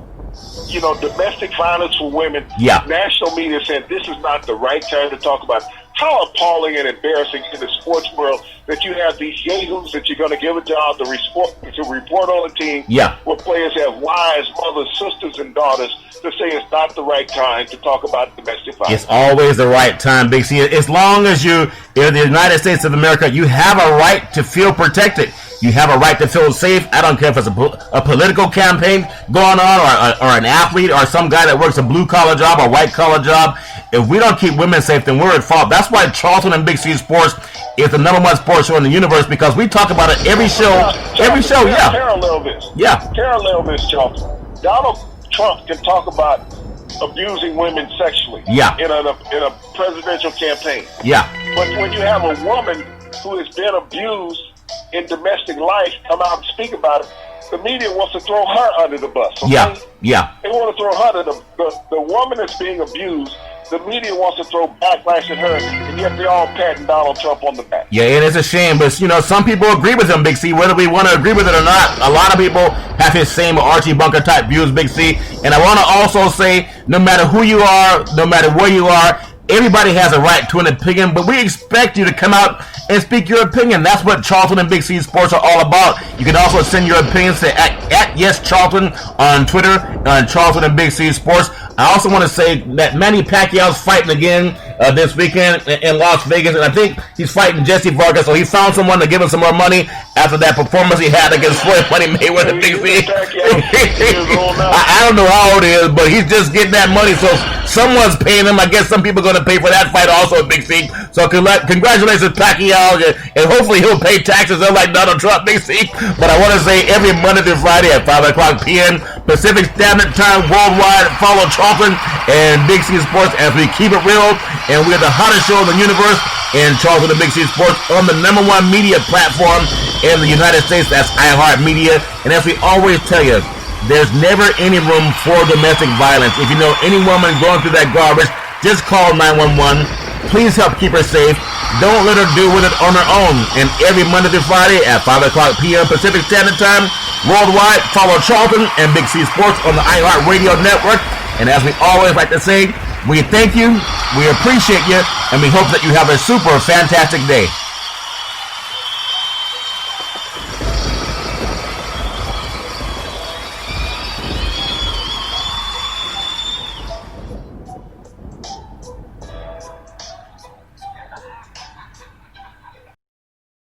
domestic violence for women. National media saying this is not the right time to talk about it. How appalling and embarrassing in the sports world that you have these yahoos that you're going to give a job to report on a team where players have wives, mothers, sisters, and daughters to say it's not the right time to talk about domestic violence. It's always the right time, Big C. As long as you're in the United States of America, you have a right to feel protected. You have a right to feel safe. I don't care if it's a political campaign going on or an athlete or some guy that works a blue-collar job or white-collar job. If we don't keep women safe, then we're at fault. That's why Charlton and Big C Sports is the #1 sports show in the universe, because we talk about it every show. Parallel this, Charlton. Donald Trump can talk about abusing women sexually in a presidential campaign. But when you have a woman who has been abused in domestic life come out and speak about it, the media wants to throw her under the bus. Okay? They want to throw her under the woman that's being abused. The media wants to throw backlash at her, and yet they're all patting Donald Trump on the back. Yeah, and it's a shame, but some people agree with him, Big C, whether we want to agree with it or not. A lot of people have his same Archie Bunker type views, Big C. And I want to also say, no matter who you are, no matter where you are, everybody has a right to an opinion, but we expect you to come out and speak your opinion. That's what Charlton and Big C Sports are all about. You can also send your opinions to at Yes Charlton on Twitter, on Charlton and Big C Sports. I also want to say that Manny Pacquiao's fighting again this weekend in Las Vegas, and I think he's fighting Jesse Vargas, so he found someone to give him some more money after that performance he had against Floyd Money Mayweather. Big C. I don't know how old he is, but he's just getting that money, so someone's paying him. I guess some people are going to pay for that fight also, Big C. So congratulations, Pacquiao, and hopefully he'll pay taxes unlike Donald Trump, Big C. But I want to say every Monday through Friday at 5 o'clock p.m. Pacific Standard Time worldwide, follow Charlton and Big C Sports as we keep it real, and we're the hottest show in the universe in Charlton and Big C Sports on the #1 media platform in the United States. That's iHeartMedia. And as we always tell you, there's never any room for domestic violence. If you know any woman going through that garbage, just call 911. Please help keep her safe. Don't let her deal with it on her own. And every Monday through Friday at 5 o'clock p.m. Pacific Standard Time, worldwide, follow Charlton and Big C Sports on the iHeartRadio network. And as we always like to say, we thank you, we appreciate you, and we hope that you have a super fantastic day.